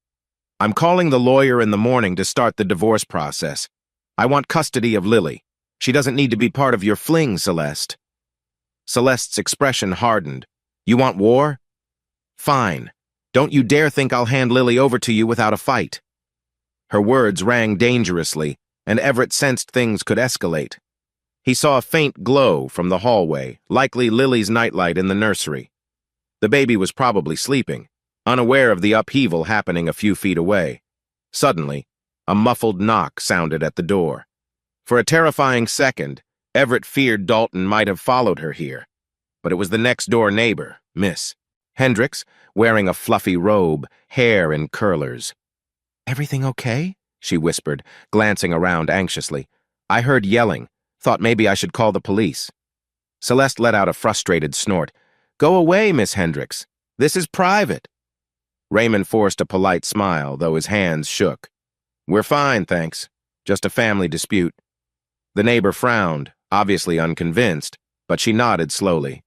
"I'm calling the lawyer in the morning to start the divorce process. I want custody of Lily. She doesn't need to be part of your fling, Celeste." Celeste's expression hardened. "You want war? Fine. Don't you dare think I'll hand Lily over to you without a fight." Her words rang dangerously, and Everett sensed things could escalate. He saw a faint glow from the hallway, likely Lily's nightlight in the nursery. The baby was probably sleeping, unaware of the upheaval happening a few feet away. Suddenly, a muffled knock sounded at the door. For a terrifying second, Everett feared Dalton might have followed her here. But it was the next-door neighbor, Miss Hendricks, wearing a fluffy robe, hair in curlers. "Everything okay?" she whispered, glancing around anxiously. "I heard yelling. Thought maybe I should call the police." Celeste let out a frustrated snort. "Go away, Miss Hendricks. This is private." Raymond forced a polite smile, though his hands shook. "We're fine, thanks. Just a family dispute." The neighbor frowned, obviously unconvinced, but she nodded slowly.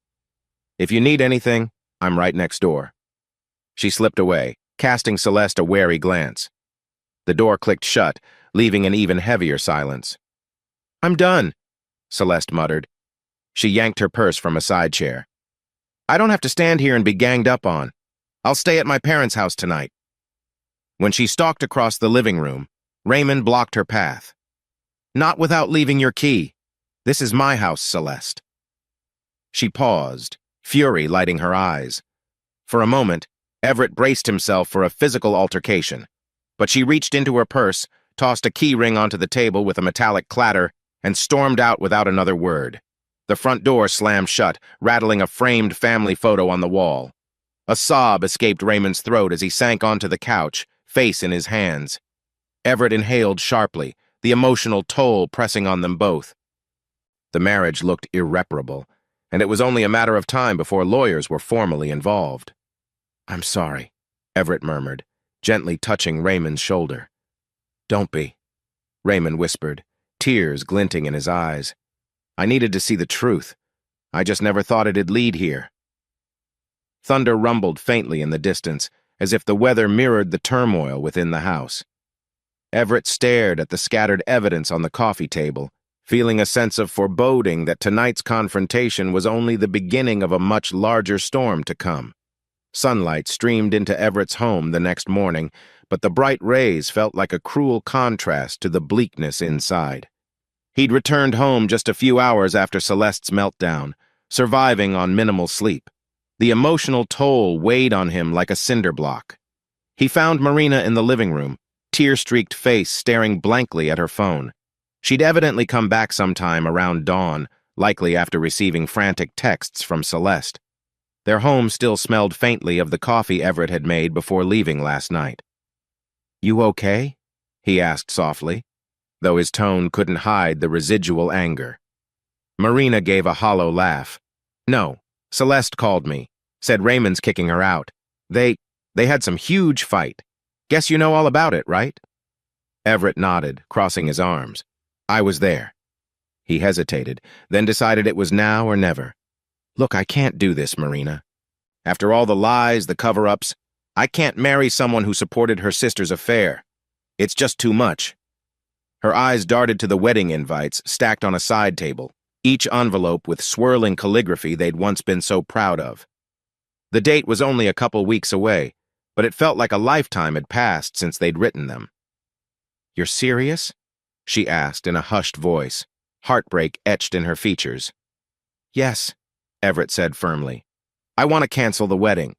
"If you need anything, I'm right next door." She slipped away, casting Celeste a wary glance. The door clicked shut, leaving an even heavier silence. "I'm done," Celeste muttered. She yanked her purse from a side chair. "I don't have to stand here and be ganged up on. I'll stay at my parents' house tonight." When she stalked across the living room, Raymond blocked her path. "Not without leaving your key. This is my house, Celeste." She paused, fury lighting her eyes. For a moment, Everett braced himself for a physical altercation, but she reached into her purse, tossed a key ring onto the table with a metallic clatter, and stormed out without another word. The front door slammed shut, rattling a framed family photo on the wall. A sob escaped Raymond's throat as he sank onto the couch, face in his hands. Everett inhaled sharply, the emotional toll pressing on them both. The marriage looked irreparable, and it was only a matter of time before lawyers were formally involved. "I'm sorry," Everett murmured, gently touching Raymond's shoulder. "Don't be," Raymond whispered, tears glinting in his eyes. "I needed to see the truth. I just never thought it'd lead here." Thunder rumbled faintly in the distance, as if the weather mirrored the turmoil within the house. Everett stared at the scattered evidence on the coffee table, feeling a sense of foreboding that tonight's confrontation was only the beginning of a much larger storm to come. Sunlight streamed into Everett's home the next morning, but the bright rays felt like a cruel contrast to the bleakness inside. He'd returned home just a few hours after Celeste's meltdown, surviving on minimal sleep. The emotional toll weighed on him like a cinder block. He found Marina in the living room, tear-streaked face staring blankly at her phone. She'd evidently come back sometime around dawn, likely after receiving frantic texts from Celeste. Their home still smelled faintly of the coffee Everett had made before leaving last night. "You okay?" he asked softly, though his tone couldn't hide the residual anger. Marina gave a hollow laugh. "No, Celeste called me. Said Raymond's kicking her out. They had some huge fight. Guess you know all about it, right?" Everett nodded, crossing his arms. "I was there." He hesitated, then decided it was now or never. "Look, I can't do this, Marina. After all the lies, the cover-ups, I can't marry someone who supported her sister's affair. It's just too much." Her eyes darted to the wedding invites stacked on a side table, each envelope with swirling calligraphy they'd once been so proud of. The date was only a couple weeks away, but it felt like a lifetime had passed since they'd written them. "You're serious?" she asked in a hushed voice, heartbreak etched in her features. "Yes," Everett said firmly. "I want to cancel the wedding."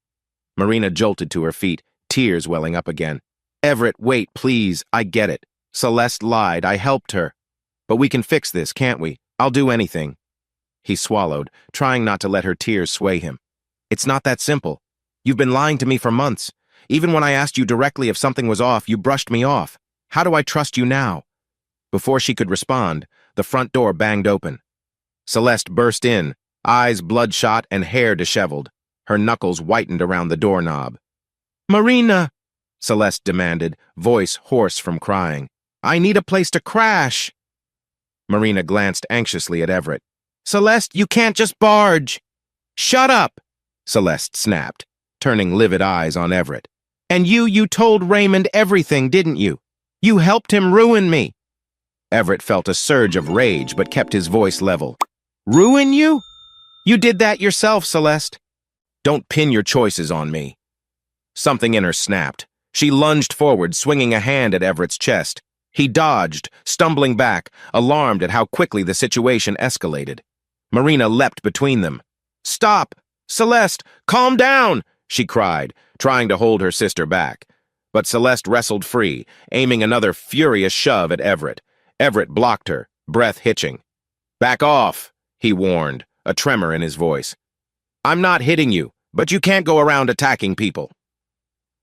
Marina jolted to her feet, tears welling up again. "Everett, wait, please, I get it. Celeste lied, I helped her. But we can fix this, can't we? I'll do anything." He swallowed, trying not to let her tears sway him. "It's not that simple. You've been lying to me for months. Even when I asked you directly if something was off, you brushed me off. How do I trust you now?" Before she could respond, the front door banged open. Celeste burst in, eyes bloodshot and hair disheveled. Her knuckles whitened around the doorknob. "Marina!" Celeste demanded, voice hoarse from crying. "I need a place to crash." Marina glanced anxiously at Everett. "Celeste, you can't just barge." "Shut up!" Celeste snapped, turning livid eyes on Everett. "And you told Raymond everything, didn't you? You helped him ruin me." Everett felt a surge of rage but kept his voice level. "Ruin you? You did that yourself, Celeste. Don't pin your choices on me." Something in her snapped. She lunged forward, swinging a hand at Everett's chest. He dodged, stumbling back, alarmed at how quickly the situation escalated. Marina leapt between them. "Stop! Celeste, calm down!" she cried, trying to hold her sister back. But Celeste wrestled free, aiming another furious shove at Everett. Everett blocked her, breath hitching. "Back off," he warned, a tremor in his voice. "I'm not hitting you, but you can't go around attacking people."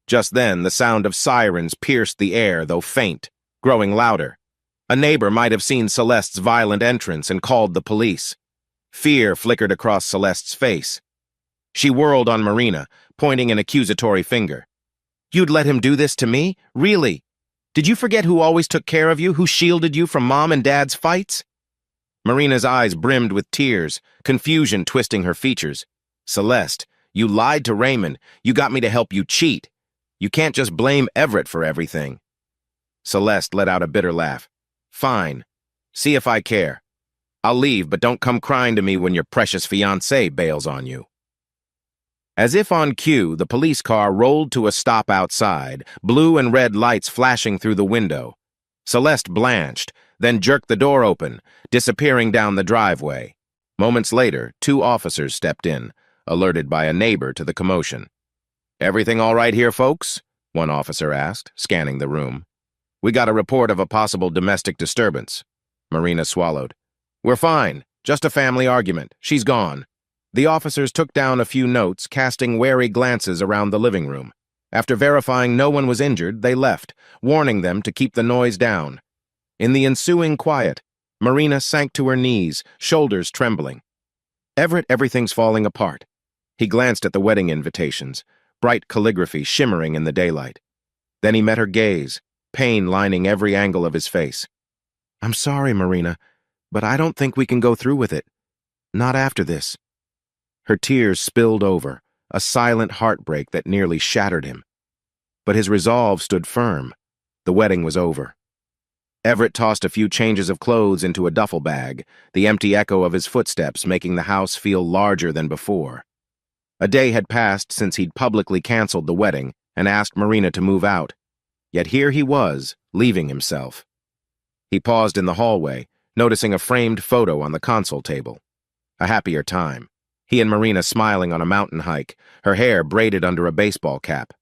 Just then, the sound of sirens pierced the air, though faint, growing louder. A neighbor might have seen Celeste's violent entrance and called the police. Fear flickered across Celeste's face. She whirled on Marina, pointing an accusatory finger. "You'd let him do this to me? Really? Did you forget who always took care of you, who shielded you from Mom and Dad's fights?" Marina's eyes brimmed with tears, confusion twisting her features. Celeste, you lied to Raymond. You got me to help you cheat. You can't just blame Everett for everything. Celeste let out a bitter laugh. Fine. See if I care. I'll leave, but don't come crying to me when your precious fiancé bails on you. As if on cue, the police car rolled to a stop outside, blue and red lights flashing through the window. Celeste blanched, then jerked the door open, disappearing down the driveway. Moments later, 2 officers stepped in, alerted by a neighbor to the commotion. "Everything all right here, folks?" one officer asked, scanning the room. "We got a report of a possible domestic disturbance." Marina swallowed. "We're fine. Just a family argument. She's gone." The officers took down a few notes, casting wary glances around the living room. After verifying no one was injured, they left, warning them to keep the noise down. In the ensuing quiet, Marina sank to her knees, shoulders trembling. "Everett, everything's falling apart." He glanced at the wedding invitations, bright calligraphy shimmering in the daylight. Then he met her gaze, pain lining every angle of his face. "I'm sorry, Marina, but I don't think we can go through with it. Not after this." Her tears spilled over, a silent heartbreak that nearly shattered him. But his resolve stood firm. The wedding was over. Everett tossed a few changes of clothes into a duffel bag, the empty echo of his footsteps making the house feel larger than before. A day had passed since he'd publicly canceled the wedding and asked Marina to move out. Yet here he was, leaving himself. He paused in the hallway, noticing a framed photo on the console table. A happier time. He and Marina smiling on a mountain hike, her hair braided under a baseball cap.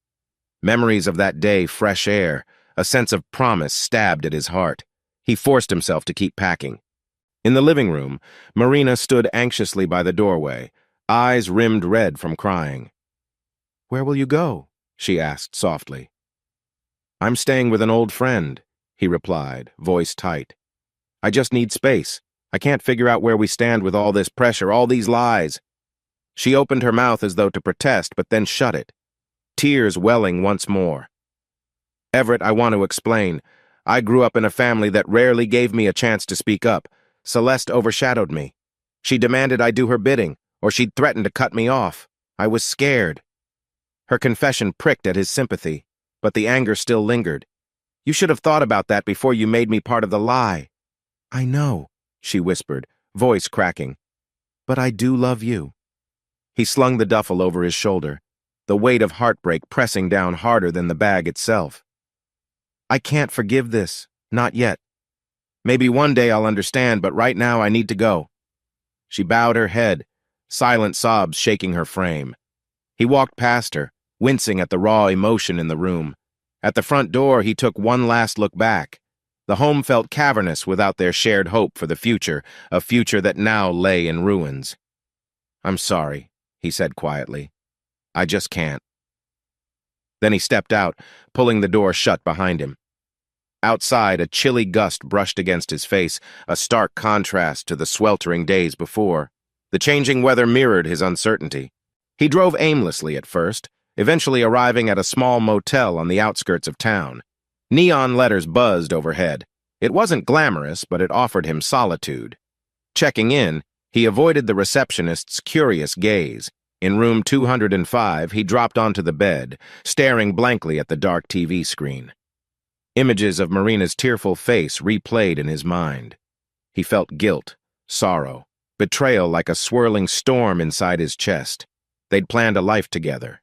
Memories of that day, fresh air, a sense of promise stabbed at his heart. He forced himself to keep packing. In the living room, Marina stood anxiously by the doorway, eyes rimmed red from crying. "Where will you go?" she asked softly. "I'm staying with an old friend," he replied, voice tight. "I just need space. I can't figure out where we stand with all this pressure, all these lies." She opened her mouth as though to protest, but then shut it, tears welling once more. "Everett, I want to explain. I grew up in a family that rarely gave me a chance to speak up. Celeste overshadowed me. She demanded I do her bidding, or she'd threaten to cut me off. I was scared." Her confession pricked at his sympathy, but the anger still lingered. "You should have thought about that before you made me part of the lie." "I know," she whispered, voice cracking. "But I do love you." He slung the duffel over his shoulder, the weight of heartbreak pressing down harder than the bag itself. "I can't forgive this, not yet. Maybe one day I'll understand, but right now I need to go." She bowed her head, silent sobs shaking her frame. He walked past her, wincing at the raw emotion in the room. At the front door, he took one last look back. The home felt cavernous without their shared hope for the future, a future that now lay in ruins. "I'm sorry," he said quietly. "I just can't." Then he stepped out, pulling the door shut behind him. Outside, a chilly gust brushed against his face, a stark contrast to the sweltering days before. The changing weather mirrored his uncertainty. He drove aimlessly at first, eventually arriving at a small motel on the outskirts of town. Neon letters buzzed overhead. It wasn't glamorous, but it offered him solitude. Checking in, he avoided the receptionist's curious gaze. In room 205, he dropped onto the bed, staring blankly at the dark TV screen. Images of Marina's tearful face replayed in his mind. He felt guilt, sorrow, betrayal like a swirling storm inside his chest. They'd planned a life together.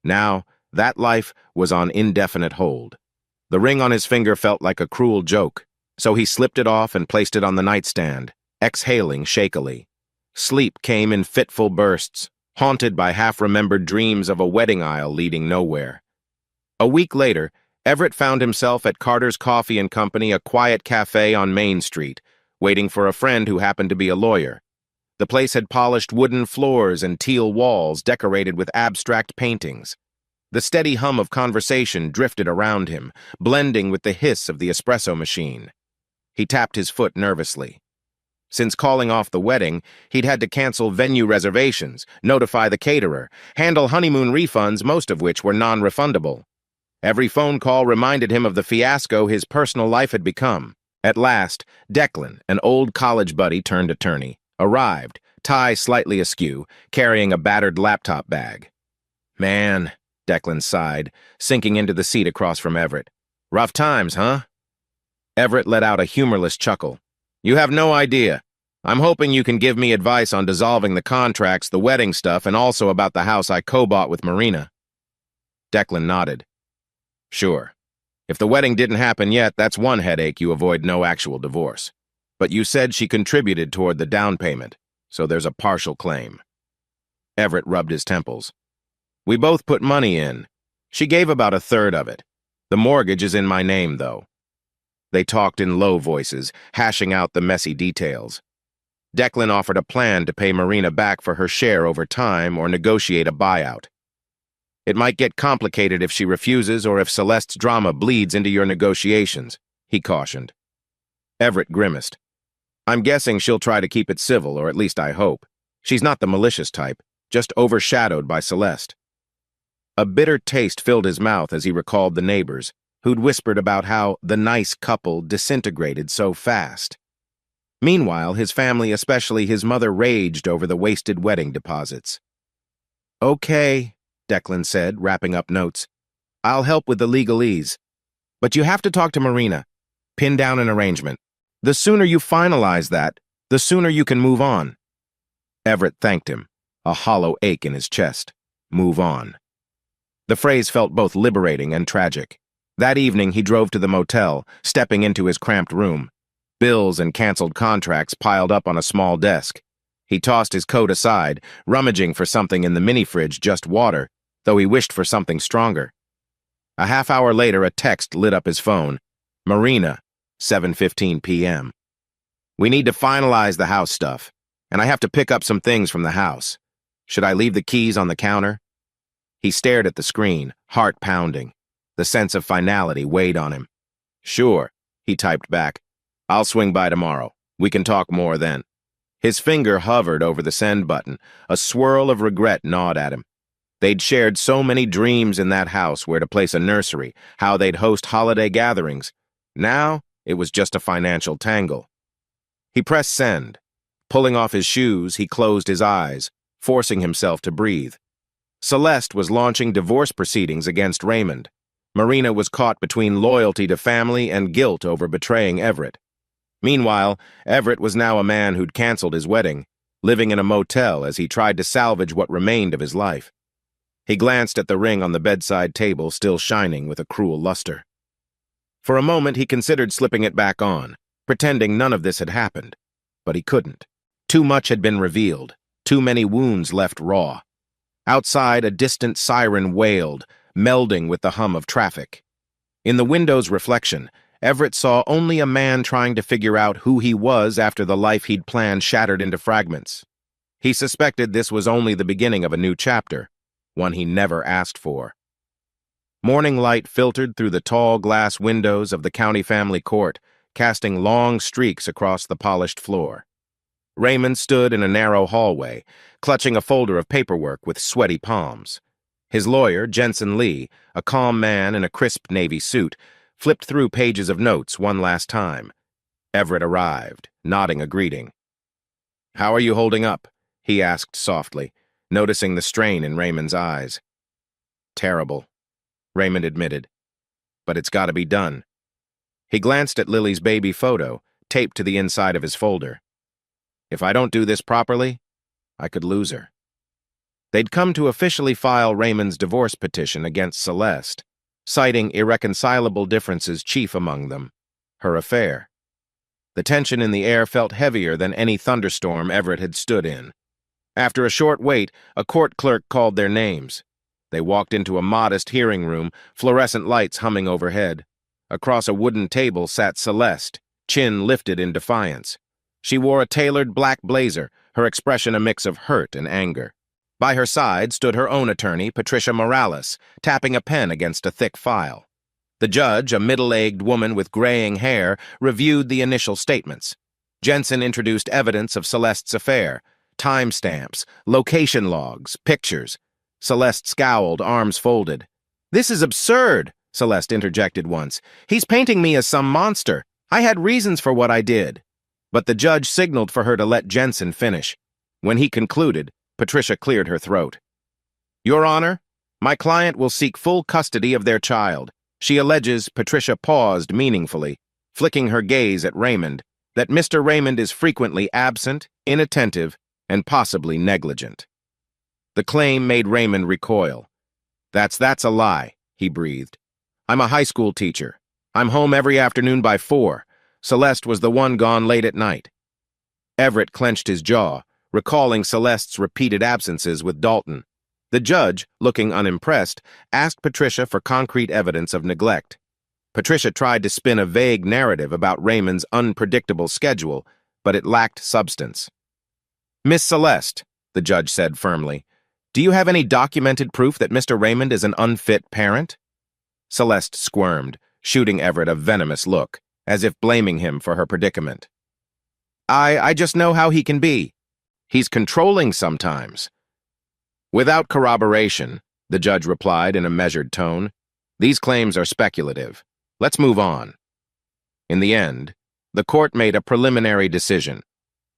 Now, that life was on indefinite hold. The ring on his finger felt like a cruel joke, so he slipped it off and placed it on the nightstand, exhaling shakily. Sleep came in fitful bursts, haunted by half-remembered dreams of a wedding aisle leading nowhere. A week later, Everett found himself at Carter's Coffee and Company, a quiet cafe on Main Street, waiting for a friend who happened to be a lawyer. The place had polished wooden floors and teal walls decorated with abstract paintings. The steady hum of conversation drifted around him, blending with the hiss of the espresso machine. He tapped his foot nervously. Since calling off the wedding, he'd had to cancel venue reservations, notify the caterer, handle honeymoon refunds, most of which were non-refundable. Every phone call reminded him of the fiasco his personal life had become. At last, Declan, an old college buddy turned attorney, arrived, tie slightly askew, carrying a battered laptop bag. "Man," Declan sighed, sinking into the seat across from Everett. "Rough times, huh?" Everett let out a humorless chuckle. "You have no idea. I'm hoping you can give me advice on dissolving the contracts, the wedding stuff, and also about the house I co-bought with Marina." Declan nodded. "Sure. If the wedding didn't happen yet, that's one headache you avoid no actual divorce. But you said she contributed toward the down payment, so there's a partial claim." Everett rubbed his temples. "We both put money in. She gave about a third of it. The mortgage is in my name, though." They talked in low voices, hashing out the messy details. Declan offered a plan to pay Marina back for her share over time or negotiate a buyout. "It might get complicated if she refuses or if Celeste's drama bleeds into your negotiations," he cautioned. Everett grimaced. "I'm guessing she'll try to keep it civil, or at least I hope. She's not the malicious type, just overshadowed by Celeste." A bitter taste filled his mouth as he recalled the neighbors, who'd whispered about how the nice couple disintegrated so fast. Meanwhile, his family, especially his mother, raged over the wasted wedding deposits. "Okay," Declan said, wrapping up notes. "I'll help with the legalese. But you have to talk to Marina. Pin down an arrangement. The sooner you finalize that, the sooner you can move on." Everett thanked him, a hollow ache in his chest. Move on. The phrase felt both liberating and tragic. That evening, he drove to the motel, stepping into his cramped room. Bills and canceled contracts piled up on a small desk. He tossed his coat aside, rummaging for something in the mini-fridge, just water, though he wished for something stronger. A half hour later, a text lit up his phone. "Marina, 7:15 p.m. We need to finalize the house stuff, and I have to pick up some things from the house. Should I leave the keys on the counter?" He stared at the screen, heart pounding. The sense of finality weighed on him. "Sure," he typed back. "I'll swing by tomorrow. We can talk more then." His finger hovered over the send button. A swirl of regret gnawed at him. They'd shared so many dreams in that house, where to place a nursery, how they'd host holiday gatherings. Now, it was just a financial tangle. He pressed send. Pulling off his shoes, he closed his eyes, forcing himself to breathe. Celeste was launching divorce proceedings against Raymond. Marina was caught between loyalty to family and guilt over betraying Everett. Meanwhile, Everett was now a man who'd canceled his wedding, living in a motel as he tried to salvage what remained of his life. He glanced at the ring on the bedside table, still shining with a cruel luster. For a moment, he considered slipping it back on, pretending none of this had happened. But he couldn't. Too much had been revealed, too many wounds left raw. Outside, a distant siren wailed, melding with the hum of traffic. In the window's reflection, Everett saw only a man trying to figure out who he was after the life he'd planned shattered into fragments. He suspected this was only the beginning of a new chapter, one he never asked for. Morning light filtered through the tall glass windows of the county family court, casting long streaks across the polished floor. Raymond stood in a narrow hallway, clutching a folder of paperwork with sweaty palms. His lawyer, Jensen Lee, a calm man in a crisp navy suit, flipped through pages of notes one last time. Everett arrived, nodding a greeting. "How are you holding up?" he asked softly, noticing the strain in Raymond's eyes. "Terrible," Raymond admitted. "But it's got to be done." He glanced at Lily's baby photo, taped to the inside of his folder. "If I don't do this properly, I could lose her." They'd come to officially file Raymond's divorce petition against Celeste, citing irreconcilable differences chief among them, her affair. The tension in the air felt heavier than any thunderstorm Everett had stood in. After a short wait, a court clerk called their names. They walked into a modest hearing room, fluorescent lights humming overhead. Across a wooden table sat Celeste, chin lifted in defiance. She wore a tailored black blazer, her expression a mix of hurt and anger. By her side stood her own attorney, Patricia Morales, tapping a pen against a thick file. The judge, a middle-aged woman with graying hair, reviewed the initial statements. Jensen introduced evidence of Celeste's affair, timestamps, location logs, pictures. Celeste scowled, arms folded. "This is absurd," Celeste interjected once. "He's painting me as some monster. I had reasons for what I did. But the judge signaled for her to let Jensen finish. When he concluded, Patricia cleared her throat. Your Honor, my client will seek full custody of their child. She alleges, Patricia paused meaningfully, flicking her gaze at Raymond, that Mr. Raymond is frequently absent, inattentive, and possibly negligent. The claim made Raymond recoil. That's a lie, he breathed. I'm a high school teacher. I'm home every afternoon by 4. Celeste was the one gone late at night. Everett clenched his jaw, recalling Celeste's repeated absences with Dalton. The judge, looking unimpressed, asked Patricia for concrete evidence of neglect. Patricia tried to spin a vague narrative about Raymond's unpredictable schedule, but it lacked substance. Miss Celeste, the judge said firmly, do you have any documented proof that Mr. Raymond is an unfit parent? Celeste squirmed, shooting Everett a venomous look, as if blaming him for her predicament. I just know how he can be. He's controlling sometimes. Without corroboration, the judge replied in a measured tone, these claims are speculative. Let's move on. In the end, the court made a preliminary decision.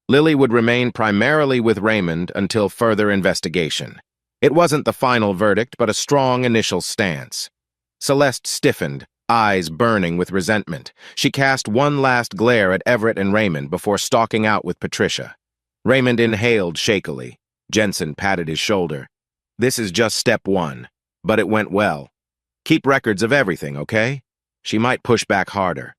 Lily would remain primarily with Raymond until further investigation. It wasn't the final verdict, but a strong initial stance. Celeste stiffened, eyes burning with resentment. She cast one last glare at Everett and Raymond before stalking out with Patricia. Raymond inhaled shakily. Jensen patted his shoulder. This is just step 1, but it went well. Keep records of everything, okay? She might push back harder.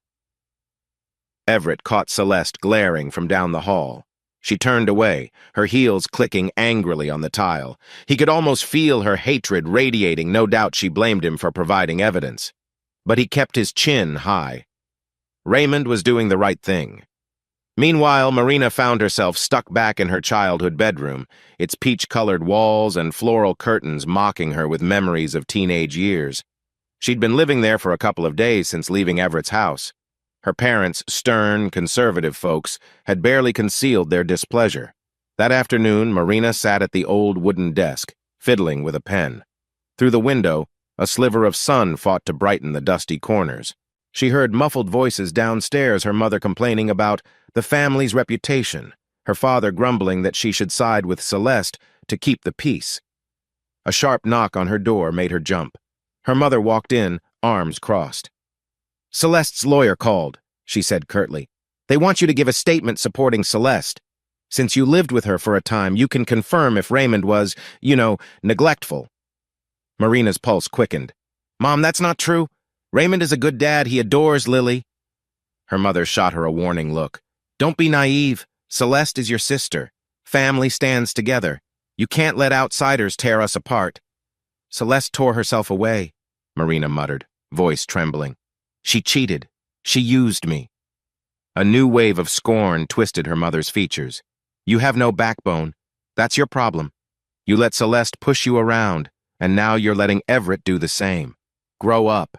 Everett caught Celeste glaring from down the hall. She turned away, her heels clicking angrily on the tile. He could almost feel her hatred radiating. No doubt she blamed him for providing evidence. But he kept his chin high. Raymond was doing the right thing. Meanwhile, Marina found herself stuck back in her childhood bedroom, its peach-colored walls and floral curtains mocking her with memories of teenage years. She'd been living there for a couple of days since leaving Everett's house. Her parents, stern, conservative folks, had barely concealed their displeasure. That afternoon, Marina sat at the old wooden desk, fiddling with a pen. Through the window, a sliver of sun fought to brighten the dusty corners. She heard muffled voices downstairs, her mother complaining about the family's reputation, her father grumbling that she should side with Celeste to keep the peace. A sharp knock on her door made her jump. Her mother walked in, arms crossed. Celeste's lawyer called, she said curtly. They want you to give a statement supporting Celeste. Since you lived with her for a time, you can confirm if Raymond was, neglectful. Marina's pulse quickened. Mom, that's not true. Raymond is a good dad. He adores Lily. Her mother shot her a warning look. Don't be naive. Celeste is your sister. Family stands together. You can't let outsiders tear us apart. Celeste tore herself away, Marina muttered, voice trembling. She cheated. She used me. A new wave of scorn twisted her mother's features. You have no backbone. That's your problem. You let Celeste push you around, and now you're letting Everett do the same. Grow up.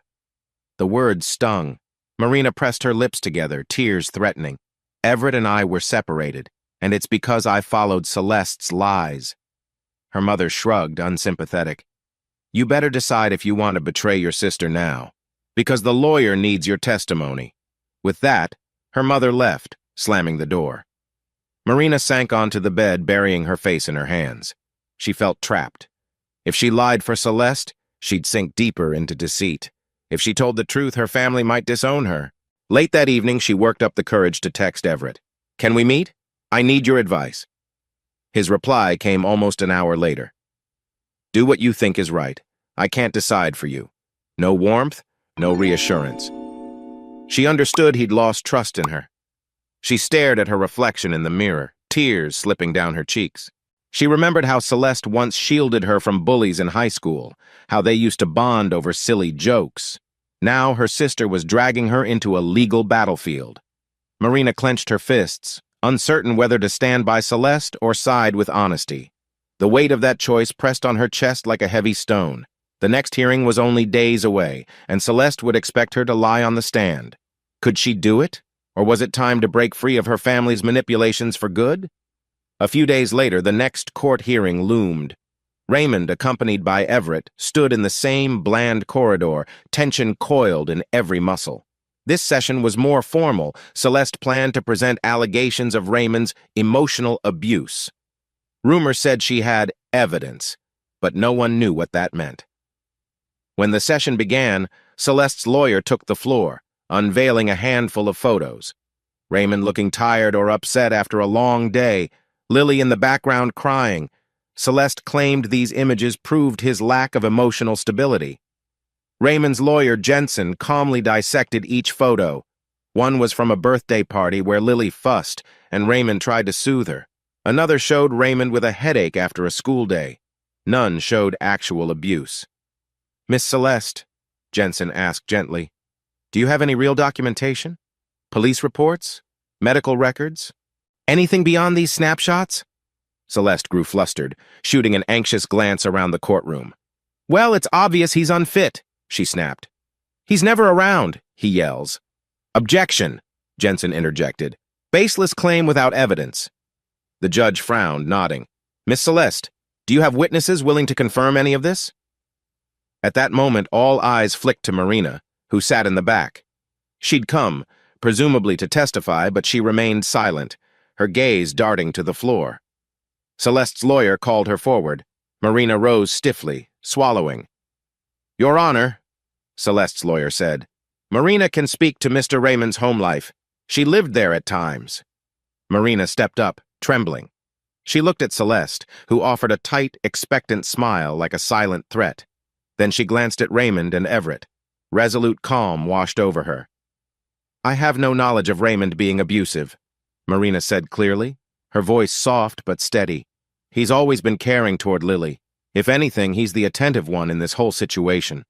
The words stung. Marina pressed her lips together, tears threatening. Everett and I were separated, and it's because I followed Celeste's lies. Her mother shrugged, unsympathetic. You better decide if you want to betray your sister now, because the lawyer needs your testimony. With that, her mother left, slamming the door. Marina sank onto the bed, burying her face in her hands. She felt trapped. If she lied for Celeste, she'd sink deeper into deceit. If she told the truth, her family might disown her. Late that evening, she worked up the courage to text Everett. Can we meet? I need your advice. His reply came almost an hour later. Do what you think is right. I can't decide for you. No warmth, no reassurance. She understood he'd lost trust in her. She stared at her reflection in the mirror, tears slipping down her cheeks. She remembered how Celeste once shielded her from bullies in high school, how they used to bond over silly jokes. Now her sister was dragging her into a legal battlefield. Marina clenched her fists, uncertain whether to stand by Celeste or side with honesty. The weight of that choice pressed on her chest like a heavy stone. The next hearing was only days away, and Celeste would expect her to lie on the stand. Could she do it? Or was it time to break free of her family's manipulations for good? A few days later, the next court hearing loomed. Raymond, accompanied by Everett, stood in the same bland corridor, tension coiled in every muscle. This session was more formal. Celeste planned to present allegations of Raymond's emotional abuse. Rumor said she had evidence, but no one knew what that meant. When the session began, Celeste's lawyer took the floor, unveiling a handful of photos. Raymond looking tired or upset after a long day, Lily in the background crying. Celeste claimed these images proved his lack of emotional stability. Raymond's lawyer, Jensen, calmly dissected each photo. One was from a birthday party where Lily fussed, and Raymond tried to soothe her. Another showed Raymond with a headache after a school day. None showed actual abuse. "Miss Celeste," Jensen asked gently, "do you have any real documentation? Police reports? Medical records? Anything beyond these snapshots?" Celeste grew flustered, shooting an anxious glance around the courtroom. "Well, it's obvious he's unfit," she snapped. "He's never around," he yells. "Objection," Jensen interjected. "Baseless claim without evidence." The judge frowned, nodding. "Miss Celeste, do you have witnesses willing to confirm any of this?" At that moment, all eyes flicked to Marina, who sat in the back. She'd come, presumably to testify, but she remained silent, her gaze darting to the floor. Celeste's lawyer called her forward. Marina rose stiffly, swallowing. "Your Honor," Celeste's lawyer said, "Marina can speak to Mr. Raymond's home life. She lived there at times." Marina stepped up, trembling. She looked at Celeste, who offered a tight, expectant smile like a silent threat. Then she glanced at Raymond and Everett. Resolute calm washed over her. "I have no knowledge of Raymond being abusive," Marina said clearly, her voice soft but steady. "He's always been caring toward Lily. If anything, he's the attentive one in this whole situation."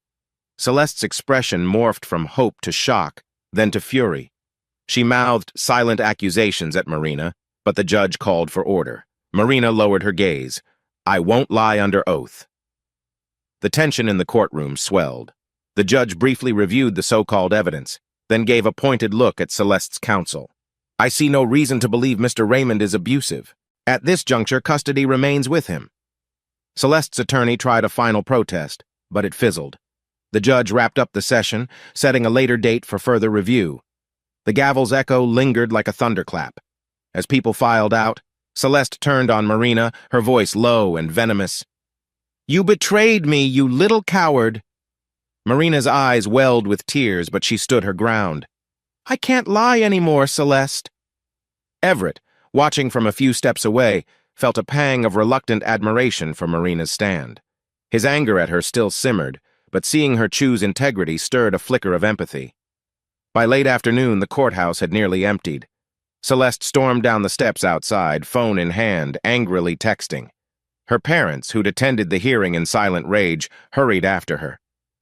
Celeste's expression morphed from hope to shock, then to fury. She mouthed silent accusations at Marina, but the judge called for order. Marina lowered her gaze. "I won't lie under oath." The tension in the courtroom swelled. The judge briefly reviewed the so-called evidence, then gave a pointed look at Celeste's counsel. "I see no reason to believe Mr. Raymond is abusive. At this juncture, custody remains with him." Celeste's attorney tried a final protest, but it fizzled. The judge wrapped up the session, setting a later date for further review. The gavel's echo lingered like a thunderclap. As people filed out, Celeste turned on Marina, her voice low and venomous. "You betrayed me, you little coward." Marina's eyes welled with tears, but she stood her ground. "I can't lie anymore, Celeste." Everett, watching from a few steps away, felt a pang of reluctant admiration for Marina's stand. His anger at her still simmered, but seeing her choose integrity stirred a flicker of empathy. By late afternoon, the courthouse had nearly emptied. Celeste stormed down the steps outside, phone in hand, angrily texting. Her parents, who'd attended the hearing in silent rage, hurried after her.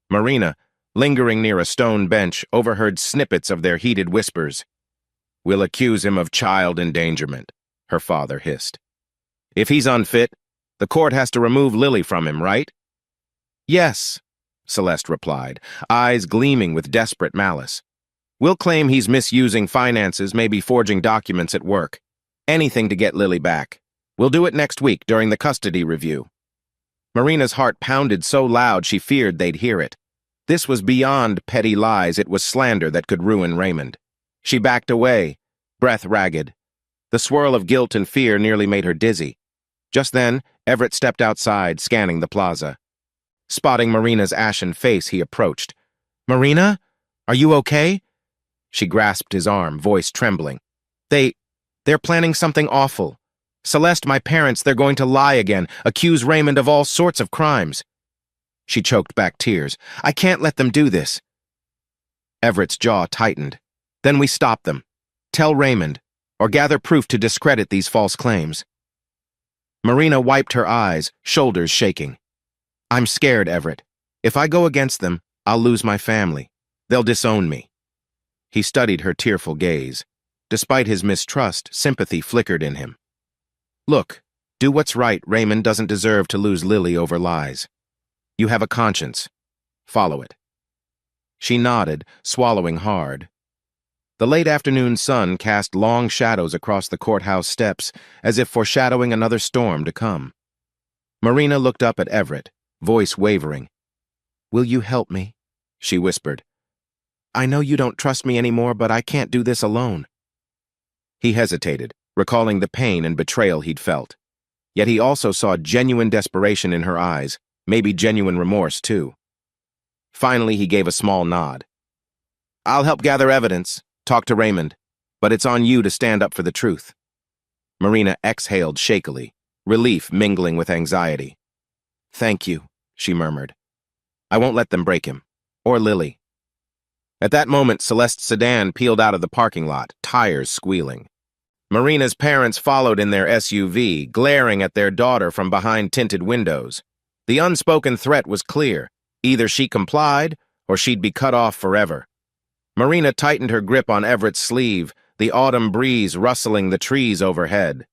Marina, lingering near a stone bench, overheard snippets of their heated whispers. "We'll accuse him of child endangerment," her father hissed. "If he's unfit, the court has to remove Lily from him, right?" "Yes," Celeste replied, eyes gleaming with desperate malice. "We'll claim he's misusing finances, maybe forging documents at work. Anything to get Lily back. We'll do it next week during the custody review." Marina's heart pounded so loud she feared they'd hear it. This was beyond petty lies, it was slander that could ruin Raymond. She backed away, breath ragged. The swirl of guilt and fear nearly made her dizzy. Just then, Everett stepped outside, scanning the plaza. Spotting Marina's ashen face, he approached. "Marina? Are you okay?" She grasped his arm, voice trembling. They're planning something awful. Celeste, my parents, they're going to lie again, accuse Raymond of all sorts of crimes." She choked back tears. "I can't let them do this." Everett's jaw tightened. "Then we stop them. Tell Raymond, or gather proof to discredit these false claims." Marina wiped her eyes, shoulders shaking. "I'm scared, Everett. If I go against them, I'll lose my family. They'll disown me." He studied her tearful gaze. Despite his mistrust, sympathy flickered in him. "Look, do what's right. Raymond doesn't deserve to lose Lily over lies. You have a conscience. Follow it." She nodded, swallowing hard. The late afternoon sun cast long shadows across the courthouse steps, as if foreshadowing another storm to come. Marina looked up at Everett, voice wavering. "Will you help me?" she whispered. I know you don't trust me anymore, but I can't do this alone. He hesitated, recalling the pain and betrayal he'd felt. Yet he also saw genuine desperation in her eyes, maybe genuine remorse, too. Finally, he gave a small nod. I'll help gather evidence, talk to Raymond, but it's on you to stand up for the truth. Marina exhaled shakily, relief mingling with anxiety. Thank you, she murmured. I won't let them break him. Or Lily. At that moment, Celeste's sedan peeled out of the parking lot, tires squealing. Marina's parents followed in their SUV, glaring at their daughter from behind tinted windows. The unspoken threat was clear. Either she complied, or she'd be cut off forever. Marina tightened her grip on Everett's sleeve, the autumn breeze rustling the trees overhead.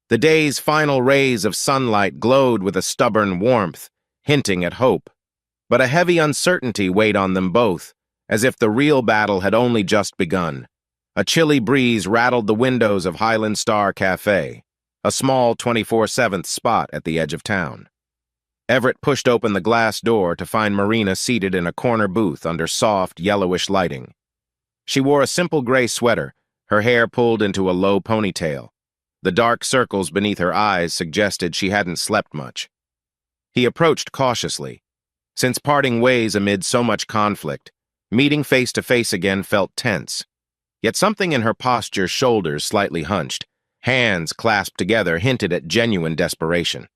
The day's final rays of sunlight glowed with a stubborn warmth, hinting at hope. But a heavy uncertainty weighed on them both, as if the real battle had only just begun. A chilly breeze rattled the windows of Highland Star Cafe, a small 24/7 spot at the edge of town. Everett pushed open the glass door to find Marina seated in a corner booth under soft, yellowish lighting. She wore a simple gray sweater, her hair pulled into a low ponytail. The dark circles beneath her eyes suggested she hadn't slept much. He approached cautiously. Since parting ways amid so much conflict, meeting face to face again felt tense. Yet something in her posture, shoulders slightly hunched, hands clasped together, hinted at genuine desperation.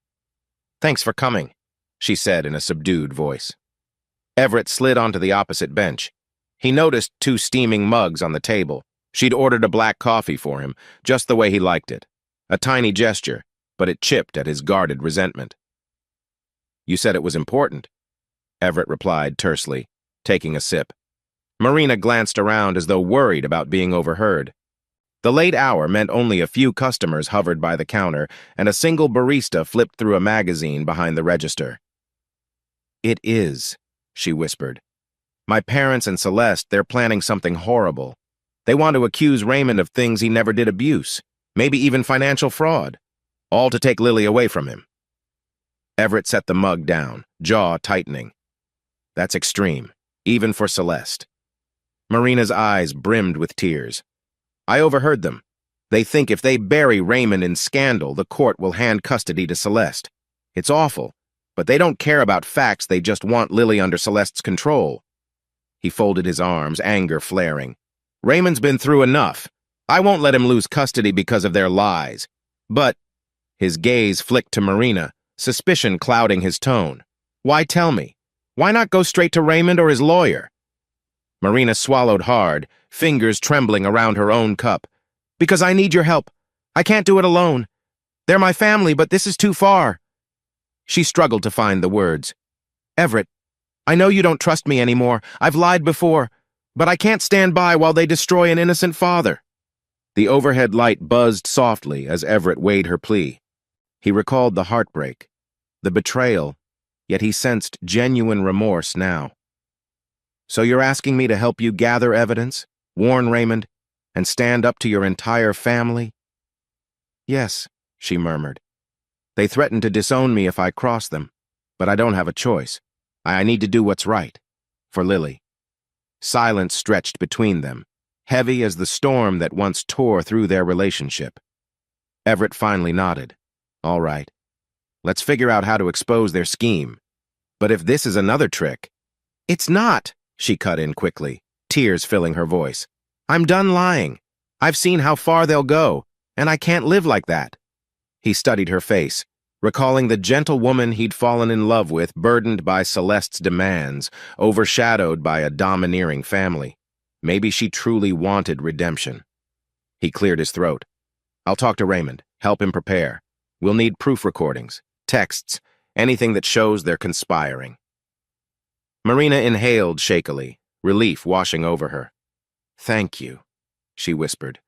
Thanks for coming, she said in a subdued voice. Everett slid onto the opposite bench. He noticed 2 steaming mugs on the table. She'd ordered a black coffee for him, just the way he liked it. A tiny gesture, but it chipped at his guarded resentment. You said it was important, Everett replied tersely, taking a sip. Marina glanced around as though worried about being overheard. The late hour meant only a few customers hovered by the counter, and a single barista flipped through a magazine behind the register. It is, she whispered. My parents and Celeste, they're planning something horrible. They want to accuse Raymond of things he never did, abuse, maybe even financial fraud, all to take Lily away from him. Everett set the mug down, jaw tightening. That's extreme, even for Celeste. Marina's eyes brimmed with tears. I overheard them. They think if they bury Raymond in scandal, the court will hand custody to Celeste. It's awful, but they don't care about facts, they just want Lily under Celeste's control. He folded his arms, anger flaring. Raymond's been through enough. I won't let him lose custody because of their lies. But, his gaze flicked to Marina, suspicion clouding his tone. Why tell me? Why not go straight to Raymond or his lawyer? Marina swallowed hard, fingers trembling around her own cup. Because I need your help. I can't do it alone. They're my family, but this is too far. She struggled to find the words. Everett, I know you don't trust me anymore. I've lied before, but I can't stand by while they destroy an innocent father. The overhead light buzzed softly as Everett weighed her plea. He recalled the heartbreak, the betrayal, yet he sensed genuine remorse now. So you're asking me to help you gather evidence, warn Raymond, and stand up to your entire family? Yes, she murmured. They threaten to disown me if I cross them, but I don't have a choice. I need to do what's right, for Lily. Silence stretched between them, heavy as the storm that once tore through their relationship. Everett finally nodded. All right. Let's figure out how to expose their scheme. But if this is another trick... It's not, she cut in quickly, tears filling her voice. I'm done lying. I've seen how far they'll go, and I can't live like that. He studied her face, recalling the gentle woman he'd fallen in love with, burdened by Celeste's demands, overshadowed by a domineering family. Maybe she truly wanted redemption. He cleared his throat. I'll talk to Raymond, help him prepare. We'll need proof recordings, texts, anything that shows they're conspiring. Marina inhaled shakily, relief washing over her. Thank you, she whispered.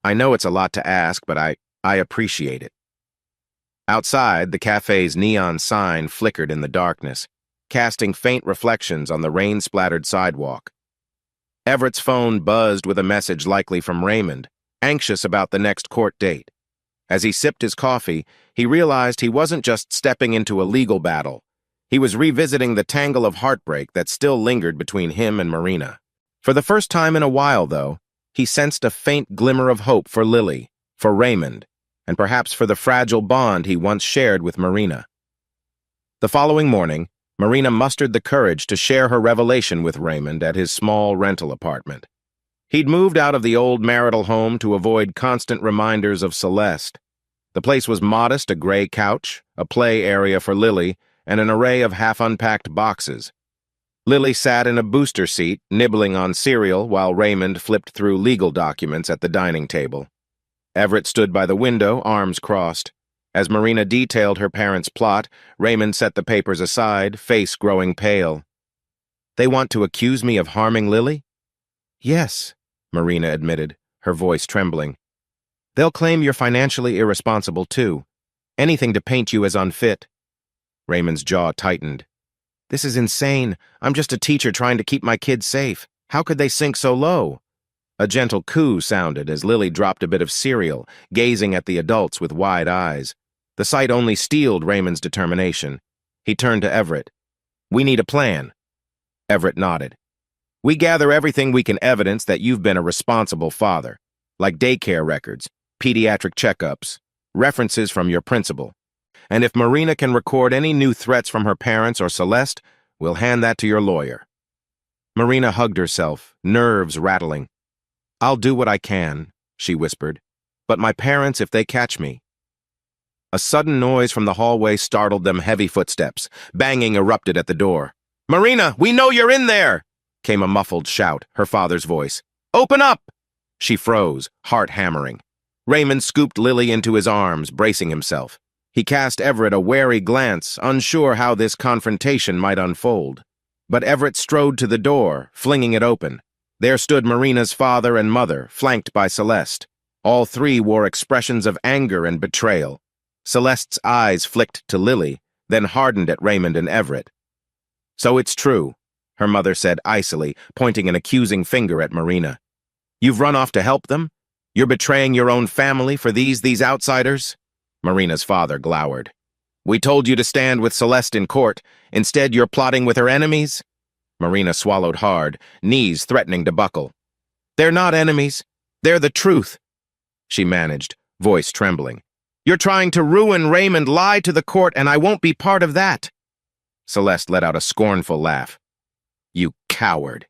I know it's a lot to ask, but I appreciate it. Outside, the cafe's neon sign flickered in the darkness, casting faint reflections on the rain-splattered sidewalk. Everett's phone buzzed with a message likely from Raymond, anxious about the next court date. As he sipped his coffee, he realized he wasn't just stepping into a legal battle. He was revisiting the tangle of heartbreak that still lingered between him and Marina. For the first time in a while, though, he sensed a faint glimmer of hope for Lily, for Raymond, and perhaps for the fragile bond he once shared with Marina. The following morning, Marina mustered the courage to share her revelation with Raymond at his small rental apartment. He'd moved out of the old marital home to avoid constant reminders of Celeste. The place was modest, a gray couch, a play area for Lily, and an array of half-unpacked boxes. Lily sat in a booster seat, nibbling on cereal, while Raymond flipped through legal documents at the dining table. Everett stood by the window, arms crossed. As Marina detailed her parents' plot, Raymond set the papers aside, face growing pale. "They want to accuse me of harming Lily?" "Yes," Marina admitted, her voice trembling. "They'll claim you're financially irresponsible, too. Anything to paint you as unfit." Raymond's jaw tightened. "This is insane. I'm just a teacher trying to keep my kids safe. How could they sink so low?" A gentle coo sounded as Lily dropped a bit of cereal, gazing at the adults with wide eyes. The sight only steeled Raymond's determination. He turned to Everett. "We need a plan." Everett nodded. "We gather everything we can evidence that you've been a responsible father, like daycare records, pediatric checkups, references from your principal. And if Marina can record any new threats from her parents or Celeste, we'll hand that to your lawyer." Marina hugged herself, nerves rattling. "I'll do what I can," she whispered. "But my parents, if they catch me." A sudden noise from the hallway startled them. Heavy footsteps. Banging erupted at the door. "Marina, we know you're in there!" came a muffled shout, her father's voice. "Open up!" She froze, heart hammering. Raymond scooped Lily into his arms, bracing himself. He cast Everett a wary glance, unsure how this confrontation might unfold. But Everett strode to the door, flinging it open. There stood Marina's father and mother, flanked by Celeste. All three wore expressions of anger and betrayal. Celeste's eyes flicked to Lily, then hardened at Raymond and Everett. "So it's true," her mother said icily, pointing an accusing finger at Marina. "You've run off to help them? You're betraying your own family for these outsiders?" Marina's father glowered. "We told you to stand with Celeste in court. Instead, you're plotting with her enemies?" Marina swallowed hard, knees threatening to buckle. "They're not enemies. They're the truth," she managed, voice trembling. "You're trying to ruin Raymond, lie to the court, and I won't be part of that." Celeste let out a scornful laugh. "You coward.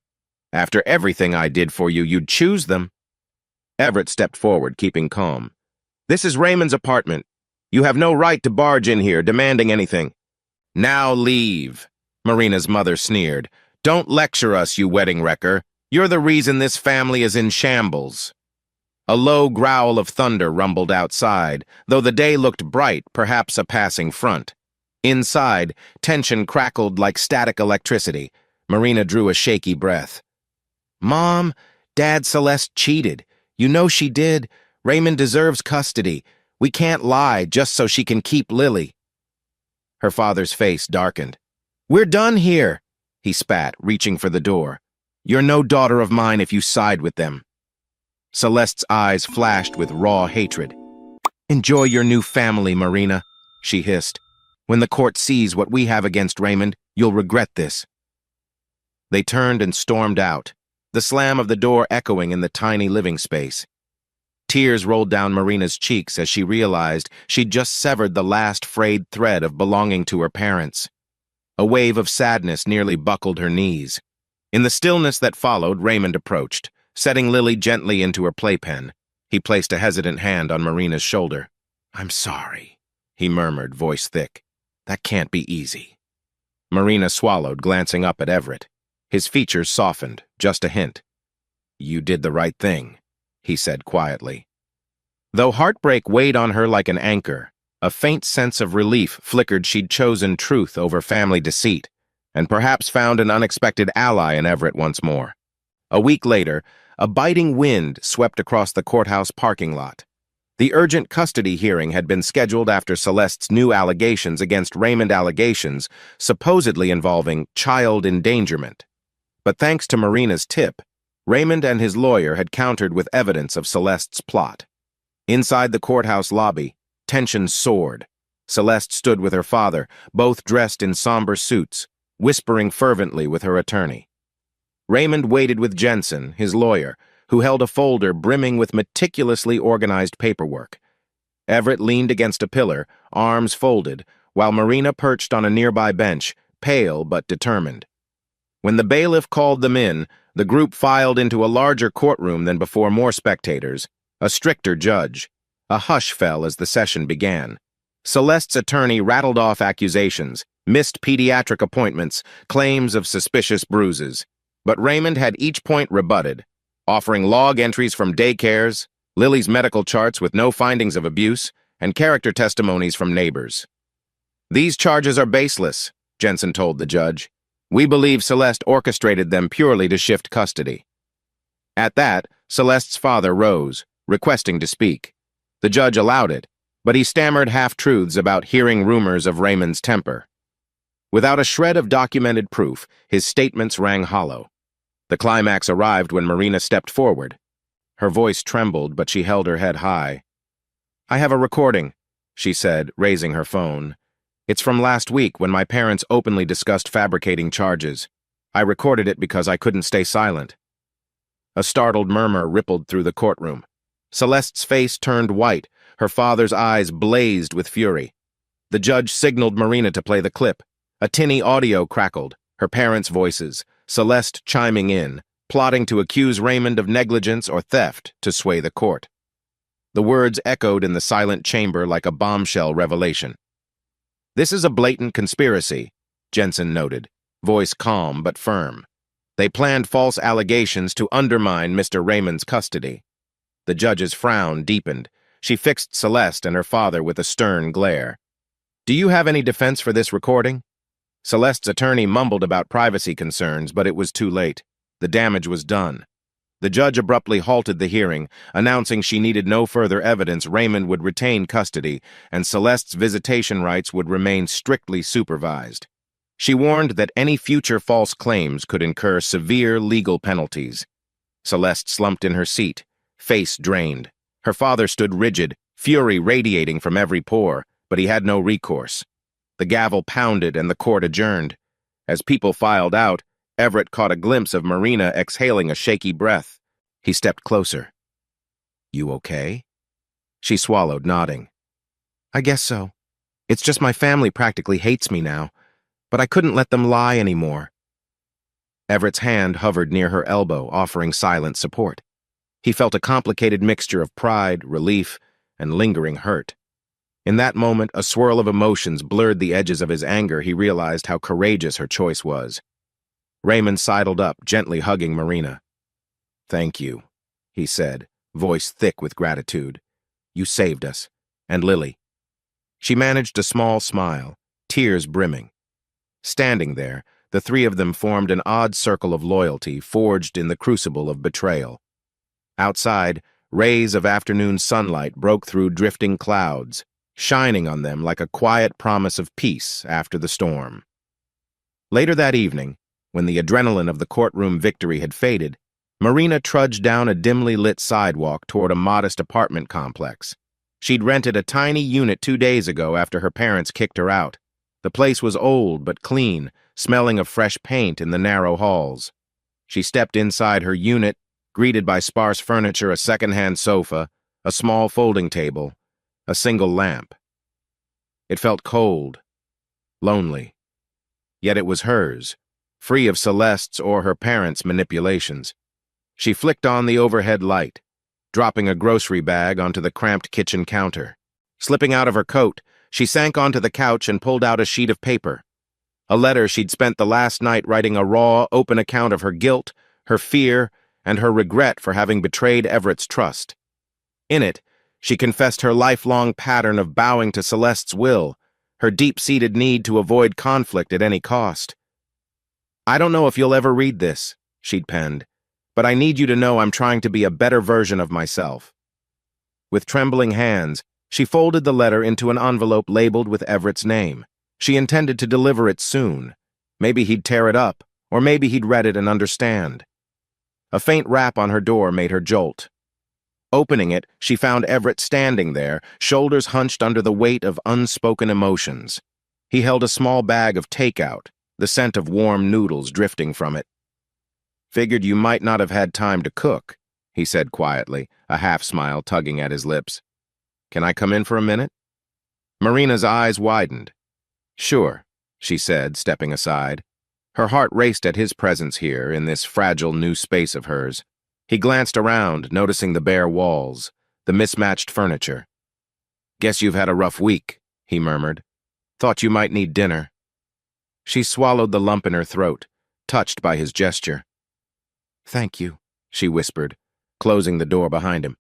After everything I did for you, you'd choose them." Everett stepped forward, keeping calm. "This is Raymond's apartment. You have no right to barge in here, demanding anything." "Now leave," Marina's mother sneered. "Don't lecture us, you wedding wrecker. You're the reason this family is in shambles." A low growl of thunder rumbled outside, though the day looked bright, perhaps a passing front. Inside, tension crackled like static electricity. Marina drew a shaky breath. "Mom, Dad, Celeste cheated. You know she did. Raymond deserves custody. We can't lie just so she can keep Lily." Her father's face darkened. "We're done here," he spat, reaching for the door. "You're no daughter of mine if you side with them." Celeste's eyes flashed with raw hatred. "Enjoy your new family, Marina," she hissed. "When the court sees what we have against Raymond, you'll regret this." They turned and stormed out, the slam of the door echoing in the tiny living space. Tears rolled down Marina's cheeks as she realized she'd just severed the last frayed thread of belonging to her parents. A wave of sadness nearly buckled her knees. In the stillness that followed, Raymond approached, setting Lily gently into her playpen. He placed a hesitant hand on Marina's shoulder. "I'm sorry," he murmured, voice thick. "That can't be easy." Marina swallowed, glancing up at Everett. His features softened, just a hint. "You did the right thing," he said quietly. Though heartbreak weighed on her like an anchor, a faint sense of relief flickered. She'd chosen truth over family deceit, and perhaps found an unexpected ally in Everett once more. A week later, a biting wind swept across the courthouse parking lot. The urgent custody hearing had been scheduled after Celeste's new allegations against Raymond, allegations supposedly involving child endangerment. But thanks to Marina's tip, Raymond and his lawyer had countered with evidence of Celeste's plot. Inside the courthouse lobby, tension soared. Celeste stood with her father, both dressed in somber suits, whispering fervently with her attorney. Raymond waited with Jensen, his lawyer, who held a folder brimming with meticulously organized paperwork. Everett leaned against a pillar, arms folded, while Marina perched on a nearby bench, pale but determined. When the bailiff called them in, the group filed into a larger courtroom than before more spectators, a stricter judge. A hush fell as the session began. Celeste's attorney rattled off accusations, missed pediatric appointments, claims of suspicious bruises. But Raymond had each point rebutted, offering log entries from daycares, Lily's medical charts with no findings of abuse, and character testimonies from neighbors. "These charges are baseless," Jensen told the judge. "We believe Celeste orchestrated them purely to shift custody." At that, Celeste's father rose, requesting to speak. The judge allowed it, but he stammered half-truths about hearing rumors of Raymond's temper. Without a shred of documented proof, his statements rang hollow. The climax arrived when Marina stepped forward. Her voice trembled, but she held her head high. "I have a recording," she said, raising her phone. "It's from last week when my parents openly discussed fabricating charges. I recorded it because I couldn't stay silent." A startled murmur rippled through the courtroom. Celeste's face turned white, her father's eyes blazed with fury. The judge signaled Marina to play the clip. A tinny audio crackled, her parents' voices, Celeste chiming in, plotting to accuse Raymond of negligence or theft to sway the court. The words echoed in the silent chamber like a bombshell revelation. "This is a blatant conspiracy," Jensen noted, voice calm but firm. "They planned false allegations to undermine Mr. Raymond's custody." The judge's frown deepened. She fixed Celeste and her father with a stern glare. "Do you have any defense for this recording?" Celeste's attorney mumbled about privacy concerns, but it was too late. The damage was done. The judge abruptly halted the hearing, announcing she needed no further evidence. Raymond would retain custody, and Celeste's visitation rights would remain strictly supervised. She warned that any future false claims could incur severe legal penalties. Celeste slumped in her seat, face drained. Her father stood rigid, fury radiating from every pore, but he had no recourse. The gavel pounded and the court adjourned. As people filed out, Everett caught a glimpse of Marina exhaling a shaky breath. He stepped closer. "You okay?" She swallowed, nodding. "I guess so. It's just my family practically hates me now, but I couldn't let them lie anymore." Everett's hand hovered near her elbow, offering silent support. He felt a complicated mixture of pride, relief, and lingering hurt. In that moment, a swirl of emotions blurred the edges of his anger. He realized how courageous her choice was. Raymond sidled up, gently hugging Marina. "Thank you," he said, voice thick with gratitude. "You saved us. And Lily." She managed a small smile, tears brimming. Standing there, the three of them formed an odd circle of loyalty forged in the crucible of betrayal. Outside, rays of afternoon sunlight broke through drifting clouds, shining on them like a quiet promise of peace after the storm. Later that evening, when the adrenaline of the courtroom victory had faded, Marina trudged down a dimly lit sidewalk toward a modest apartment complex. She'd rented a tiny unit 2 days ago after her parents kicked her out. The place was old but clean, smelling of fresh paint in the narrow halls. She stepped inside her unit, greeted by sparse furniture, a second-hand sofa, a small folding table, a single lamp. It felt cold, lonely. Yet it was hers, free of Celeste's or her parents' manipulations. She flicked on the overhead light, dropping a grocery bag onto the cramped kitchen counter. Slipping out of her coat, she sank onto the couch and pulled out a sheet of paper. A letter she'd spent the last night writing a raw, open account of her guilt, her fear, and her regret for having betrayed Everett's trust. In it, she confessed her lifelong pattern of bowing to Celeste's will, her deep-seated need to avoid conflict at any cost. "I don't know if you'll ever read this," she'd penned, "but I need you to know I'm trying to be a better version of myself." With trembling hands, she folded the letter into an envelope labeled with Everett's name. She intended to deliver it soon. Maybe he'd tear it up, or maybe he'd read it and understand. A faint rap on her door made her jolt. Opening it, she found Everett standing there, shoulders hunched under the weight of unspoken emotions. He held a small bag of takeout, the scent of warm noodles drifting from it. Figured you might not have had time to cook, he said quietly, a half-smile tugging at his lips. Can I come in for a minute? Marina's eyes widened. Sure, she said, stepping aside. Her heart raced at his presence here in this fragile new space of hers. He glanced around, noticing the bare walls, the mismatched furniture. Guess you've had a rough week, he murmured. Thought you might need dinner. She swallowed the lump in her throat, touched by his gesture. Thank you, she whispered, closing the door behind him.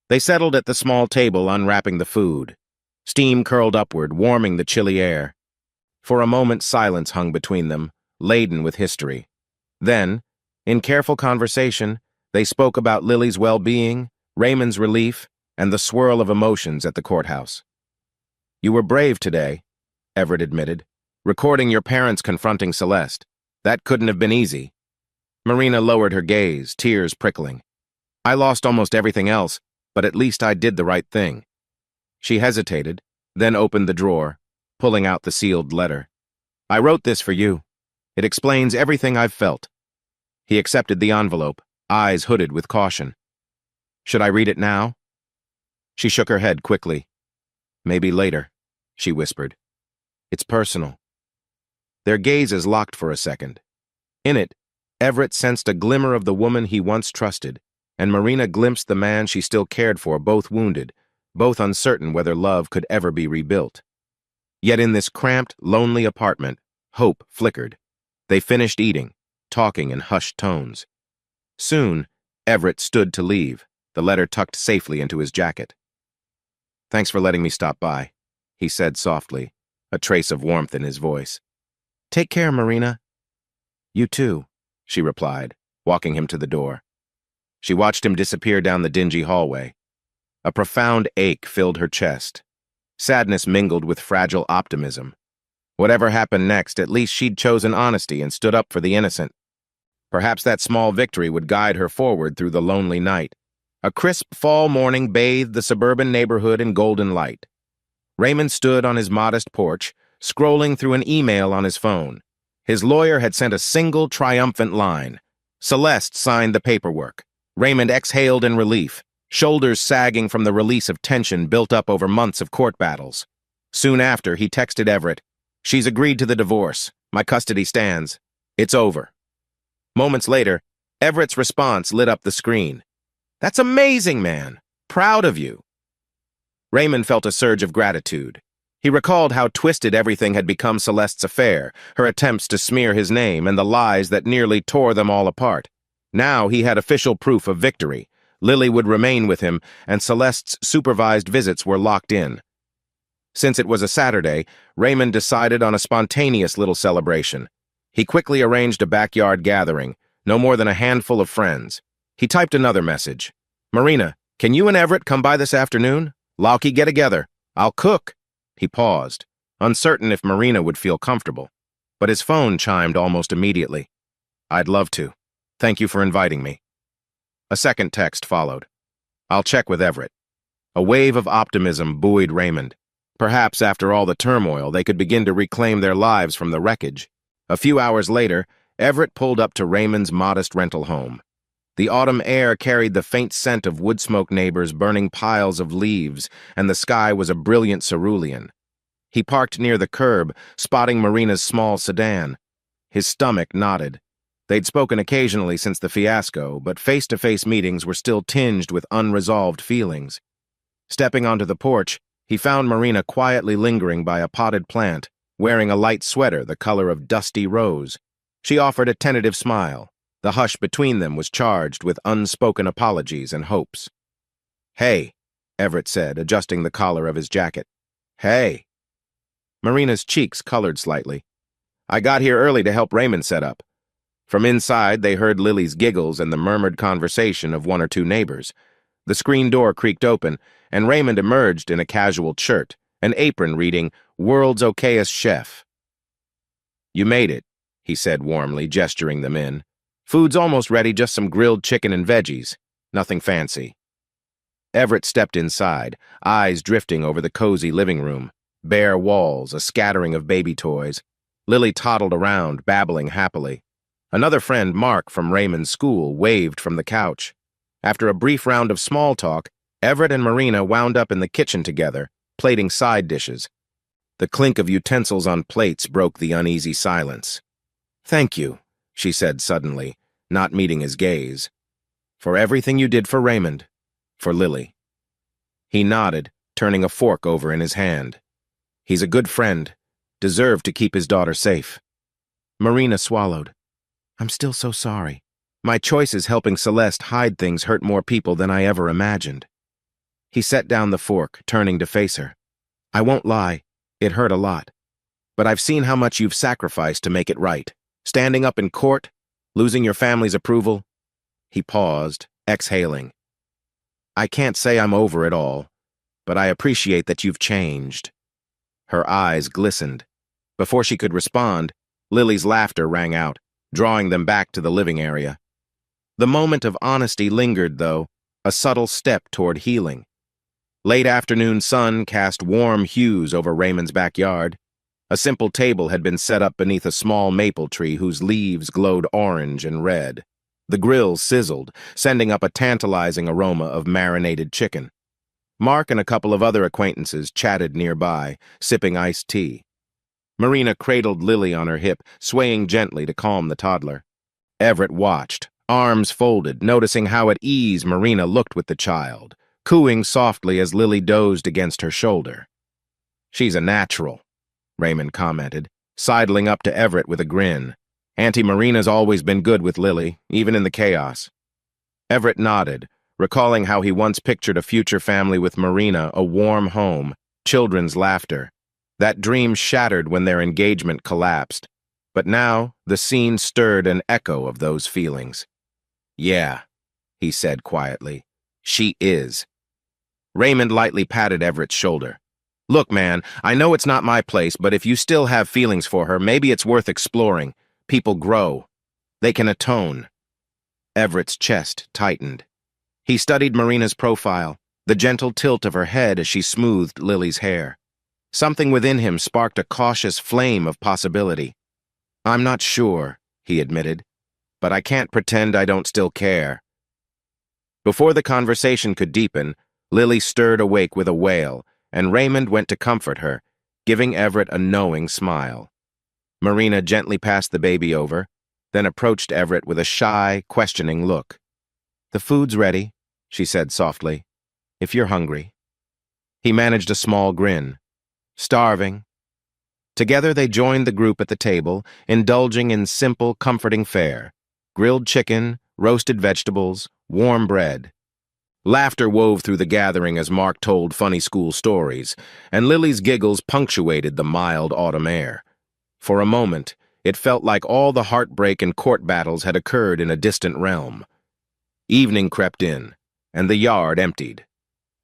They settled at the small table, unwrapping the food. Steam curled upward, warming the chilly air. For a moment, silence hung between them, laden with history. Then, in careful conversation, they spoke about Lily's well-being, Raymond's relief, and the swirl of emotions at the courthouse. You were brave today, Everett admitted, recording your parents confronting Celeste. That couldn't have been easy. Marina lowered her gaze, tears prickling. I lost almost everything else, but at least I did the right thing. She hesitated, then opened the drawer, pulling out the sealed letter. I wrote this for you. It explains everything I've felt. He accepted the envelope, eyes hooded with caution. Should I read it now? She shook her head quickly. Maybe later, she whispered. It's personal. Their gazes locked for a second. In it, Everett sensed a glimmer of the woman he once trusted, and Marina glimpsed the man she still cared for, both wounded, both uncertain whether love could ever be rebuilt. Yet in this cramped, lonely apartment, hope flickered. They finished eating, talking in hushed tones. Soon, Everett stood to leave, the letter tucked safely into his jacket. Thanks for letting me stop by, he said softly, a trace of warmth in his voice. Take care, Marina. You too, she replied, walking him to the door. She watched him disappear down the dingy hallway. A profound ache filled her chest. Sadness mingled with fragile optimism. Whatever happened next, at least she'd chosen honesty and stood up for the innocent. Perhaps that small victory would guide her forward through the lonely night. A crisp fall morning bathed the suburban neighborhood in golden light. Raymond stood on his modest porch, scrolling through an email on his phone. His lawyer had sent a single triumphant line. Celeste signed the paperwork. Raymond exhaled in relief, shoulders sagging from the release of tension built up over months of court battles. Soon after, he texted Everett, She's agreed to the divorce. My custody stands. It's over. Moments later, Everett's response lit up the screen. That's amazing, man. Proud of you. Raymond felt a surge of gratitude. He recalled how twisted everything had become Celeste's affair, her attempts to smear his name, and the lies that nearly tore them all apart. Now he had official proof of victory. Lily would remain with him, and Celeste's supervised visits were locked in. Since it was a Saturday, Raymond decided on a spontaneous little celebration. He quickly arranged a backyard gathering, no more than a handful of friends. He typed another message. Marina, can you and Everett come by this afternoon? Laukie, get together. I'll cook. He paused, uncertain if Marina would feel comfortable. But his phone chimed almost immediately. I'd love to. Thank you for inviting me. A second text followed. I'll check with Everett. A wave of optimism buoyed Raymond. Perhaps after all the turmoil, they could begin to reclaim their lives from the wreckage. A few hours later, Everett pulled up to Raymond's modest rental home. The autumn air carried the faint scent of wood smoke neighbors burning piles of leaves, and the sky was a brilliant cerulean. He parked near the curb, spotting Marina's small sedan. His stomach knotted. They'd spoken occasionally since the fiasco, but face-to-face meetings were still tinged with unresolved feelings. Stepping onto the porch, he found Marina quietly lingering by a potted plant, wearing a light sweater the color of dusty rose. She offered a tentative smile. The hush between them was charged with unspoken apologies and hopes. Hey, Everett said, adjusting the collar of his jacket. Hey. Marina's cheeks colored slightly. I got here early to help Raymond set up. From inside, they heard Lily's giggles and the murmured conversation of one or two neighbors. The screen door creaked open, and Raymond emerged in a casual shirt, an apron reading, World's Okayest Chef. You made it, he said warmly, gesturing them in. Food's almost ready, just some grilled chicken and veggies. Nothing fancy. Everett stepped inside, eyes drifting over the cozy living room. Bare walls, a scattering of baby toys. Lily toddled around, babbling happily. Another friend, Mark, from Raymond's school, waved from the couch. After a brief round of small talk, Everett and Marina wound up in the kitchen together, plating side dishes. The clink of utensils on plates broke the uneasy silence. "Thank you," she said suddenly, not meeting his gaze. "For everything you did for Raymond. For Lily." He nodded, turning a fork over in his hand. "He's a good friend. Deserved to keep his daughter safe." Marina swallowed. "I'm still so sorry. My choices helping Celeste hide things hurt more people than I ever imagined." He set down the fork, turning to face her. "I won't lie, it hurt a lot. But I've seen how much you've sacrificed to make it right. Standing up in court, losing your family's approval." He paused, exhaling. "I can't say I'm over it all, but I appreciate that you've changed." Her eyes glistened. Before she could respond, Lily's laughter rang out, drawing them back to the living area. The moment of honesty lingered, though, a subtle step toward healing. Late afternoon sun cast warm hues over Raymond's backyard. A simple table had been set up beneath a small maple tree whose leaves glowed orange and red. The grill sizzled, sending up a tantalizing aroma of marinated chicken. Mark and a couple of other acquaintances chatted nearby, sipping iced tea. Marina cradled Lily on her hip, swaying gently to calm the toddler. Everett watched, arms folded, noticing how at ease Marina looked with the child, cooing softly as Lily dozed against her shoulder. "She's a natural," Raymond commented, sidling up to Everett with a grin. "Auntie Marina's always been good with Lily, even in the chaos." Everett nodded, recalling how he once pictured a future family with Marina, a warm home, children's laughter. That dream shattered when their engagement collapsed, but now the scene stirred an echo of those feelings. "Yeah," he said quietly, "she is." Raymond lightly patted Everett's shoulder. "Look, man, I know it's not my place, but if you still have feelings for her, maybe it's worth exploring. People grow. They can atone." Everett's chest tightened. He studied Marina's profile, the gentle tilt of her head as she smoothed Lily's hair. Something within him sparked a cautious flame of possibility. "I'm not sure," he admitted, "but I can't pretend I don't still care." Before the conversation could deepen, Lily stirred awake with a wail, and Raymond went to comfort her, giving Everett a knowing smile. Marina gently passed the baby over, then approached Everett with a shy, questioning look. "The food's ready," she said softly, "if you're hungry." He managed a small grin. "Starving." Together they joined the group at the table, indulging in simple, comforting fare: grilled chicken, roasted vegetables, warm bread. Laughter wove through the gathering as Mark told funny school stories, and Lily's giggles punctuated the mild autumn air. For a moment, it felt like all the heartbreak and court battles had occurred in a distant realm. Evening crept in, and the yard emptied.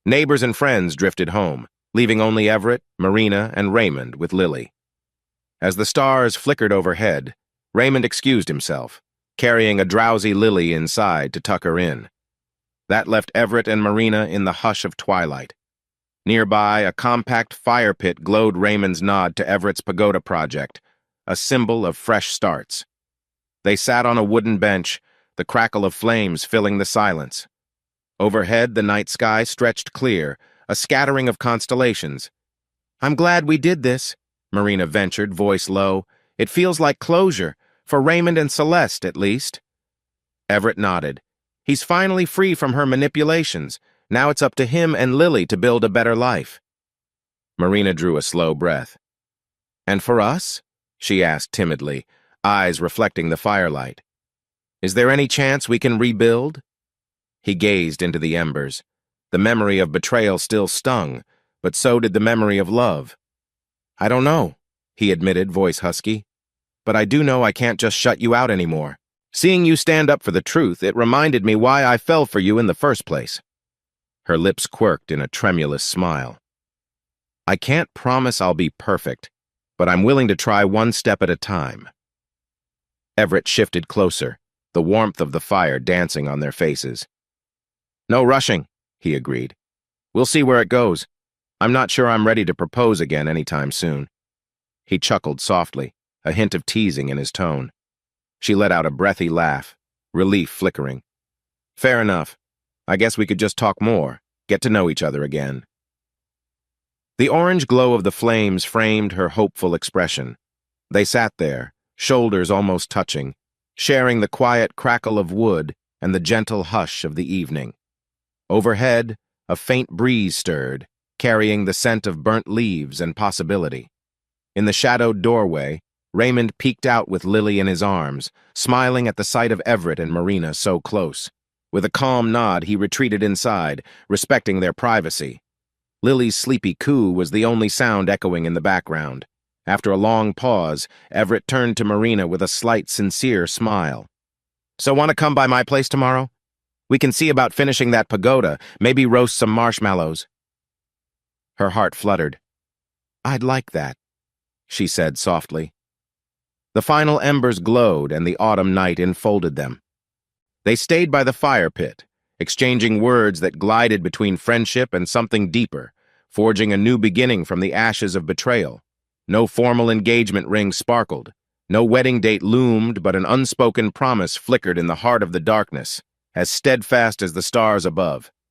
Neighbors and friends drifted home, leaving only Everett, Marina, and Raymond with Lily. As the stars flickered overhead, Raymond excused himself, carrying a drowsy Lily inside to tuck her in. That left Everett and Marina in the hush of twilight. Nearby, a compact fire pit glowed Raymond's nod to Everett's pagoda project, a symbol of fresh starts. They sat on a wooden bench, the crackle of flames filling the silence. Overhead, the night sky stretched clear, a scattering of constellations. "I'm glad we did this," Marina ventured, voice low. "It feels like closure, for Raymond and Celeste, at least." Everett nodded. He's finally free from her manipulations. Now it's up to him and Lily to build a better life. Marina drew a slow breath. "And for us?" she asked timidly, eyes reflecting the firelight. "Is there any chance we can rebuild?" He gazed into the embers. The memory of betrayal still stung, but so did the memory of love. "I don't know," he admitted, voice husky. "But I do know I can't just shut you out anymore. Seeing you stand up for the truth, it reminded me why I fell for you in the first place." Her lips quirked in a tremulous smile. "I can't promise I'll be perfect, but I'm willing to try one step at a time." Everett shifted closer, the warmth of the fire dancing on their faces. "No rushing," he agreed. "We'll see where it goes. I'm not sure I'm ready to propose again anytime soon." He chuckled softly, a hint of teasing in his tone. She let out a breathy laugh, relief flickering. Fair enough. I guess we could just talk more, get to know each other again. The orange glow of the flames framed her hopeful expression. They sat there, shoulders almost touching, sharing the quiet crackle of wood and the gentle hush of the evening. Overhead, a faint breeze stirred, carrying the scent of burnt leaves and possibility. In the shadowed doorway, Raymond peeked out with Lily in his arms, smiling at the sight of Everett and Marina so close. With a calm nod, he retreated inside, respecting their privacy. Lily's sleepy coo was the only sound echoing in the background. After a long pause, Everett turned to Marina with a slight, sincere smile. So want to come by my place tomorrow? We can see about finishing that pagoda, maybe roast some marshmallows. Her heart fluttered. I'd like that, she said softly. The final embers glowed and the autumn night enfolded them. They stayed by the fire pit, exchanging words that glided between friendship and something deeper, forging a new beginning from the ashes of betrayal. No formal engagement ring sparkled. No wedding date loomed, but an unspoken promise flickered in the heart of the darkness, as steadfast as the stars above.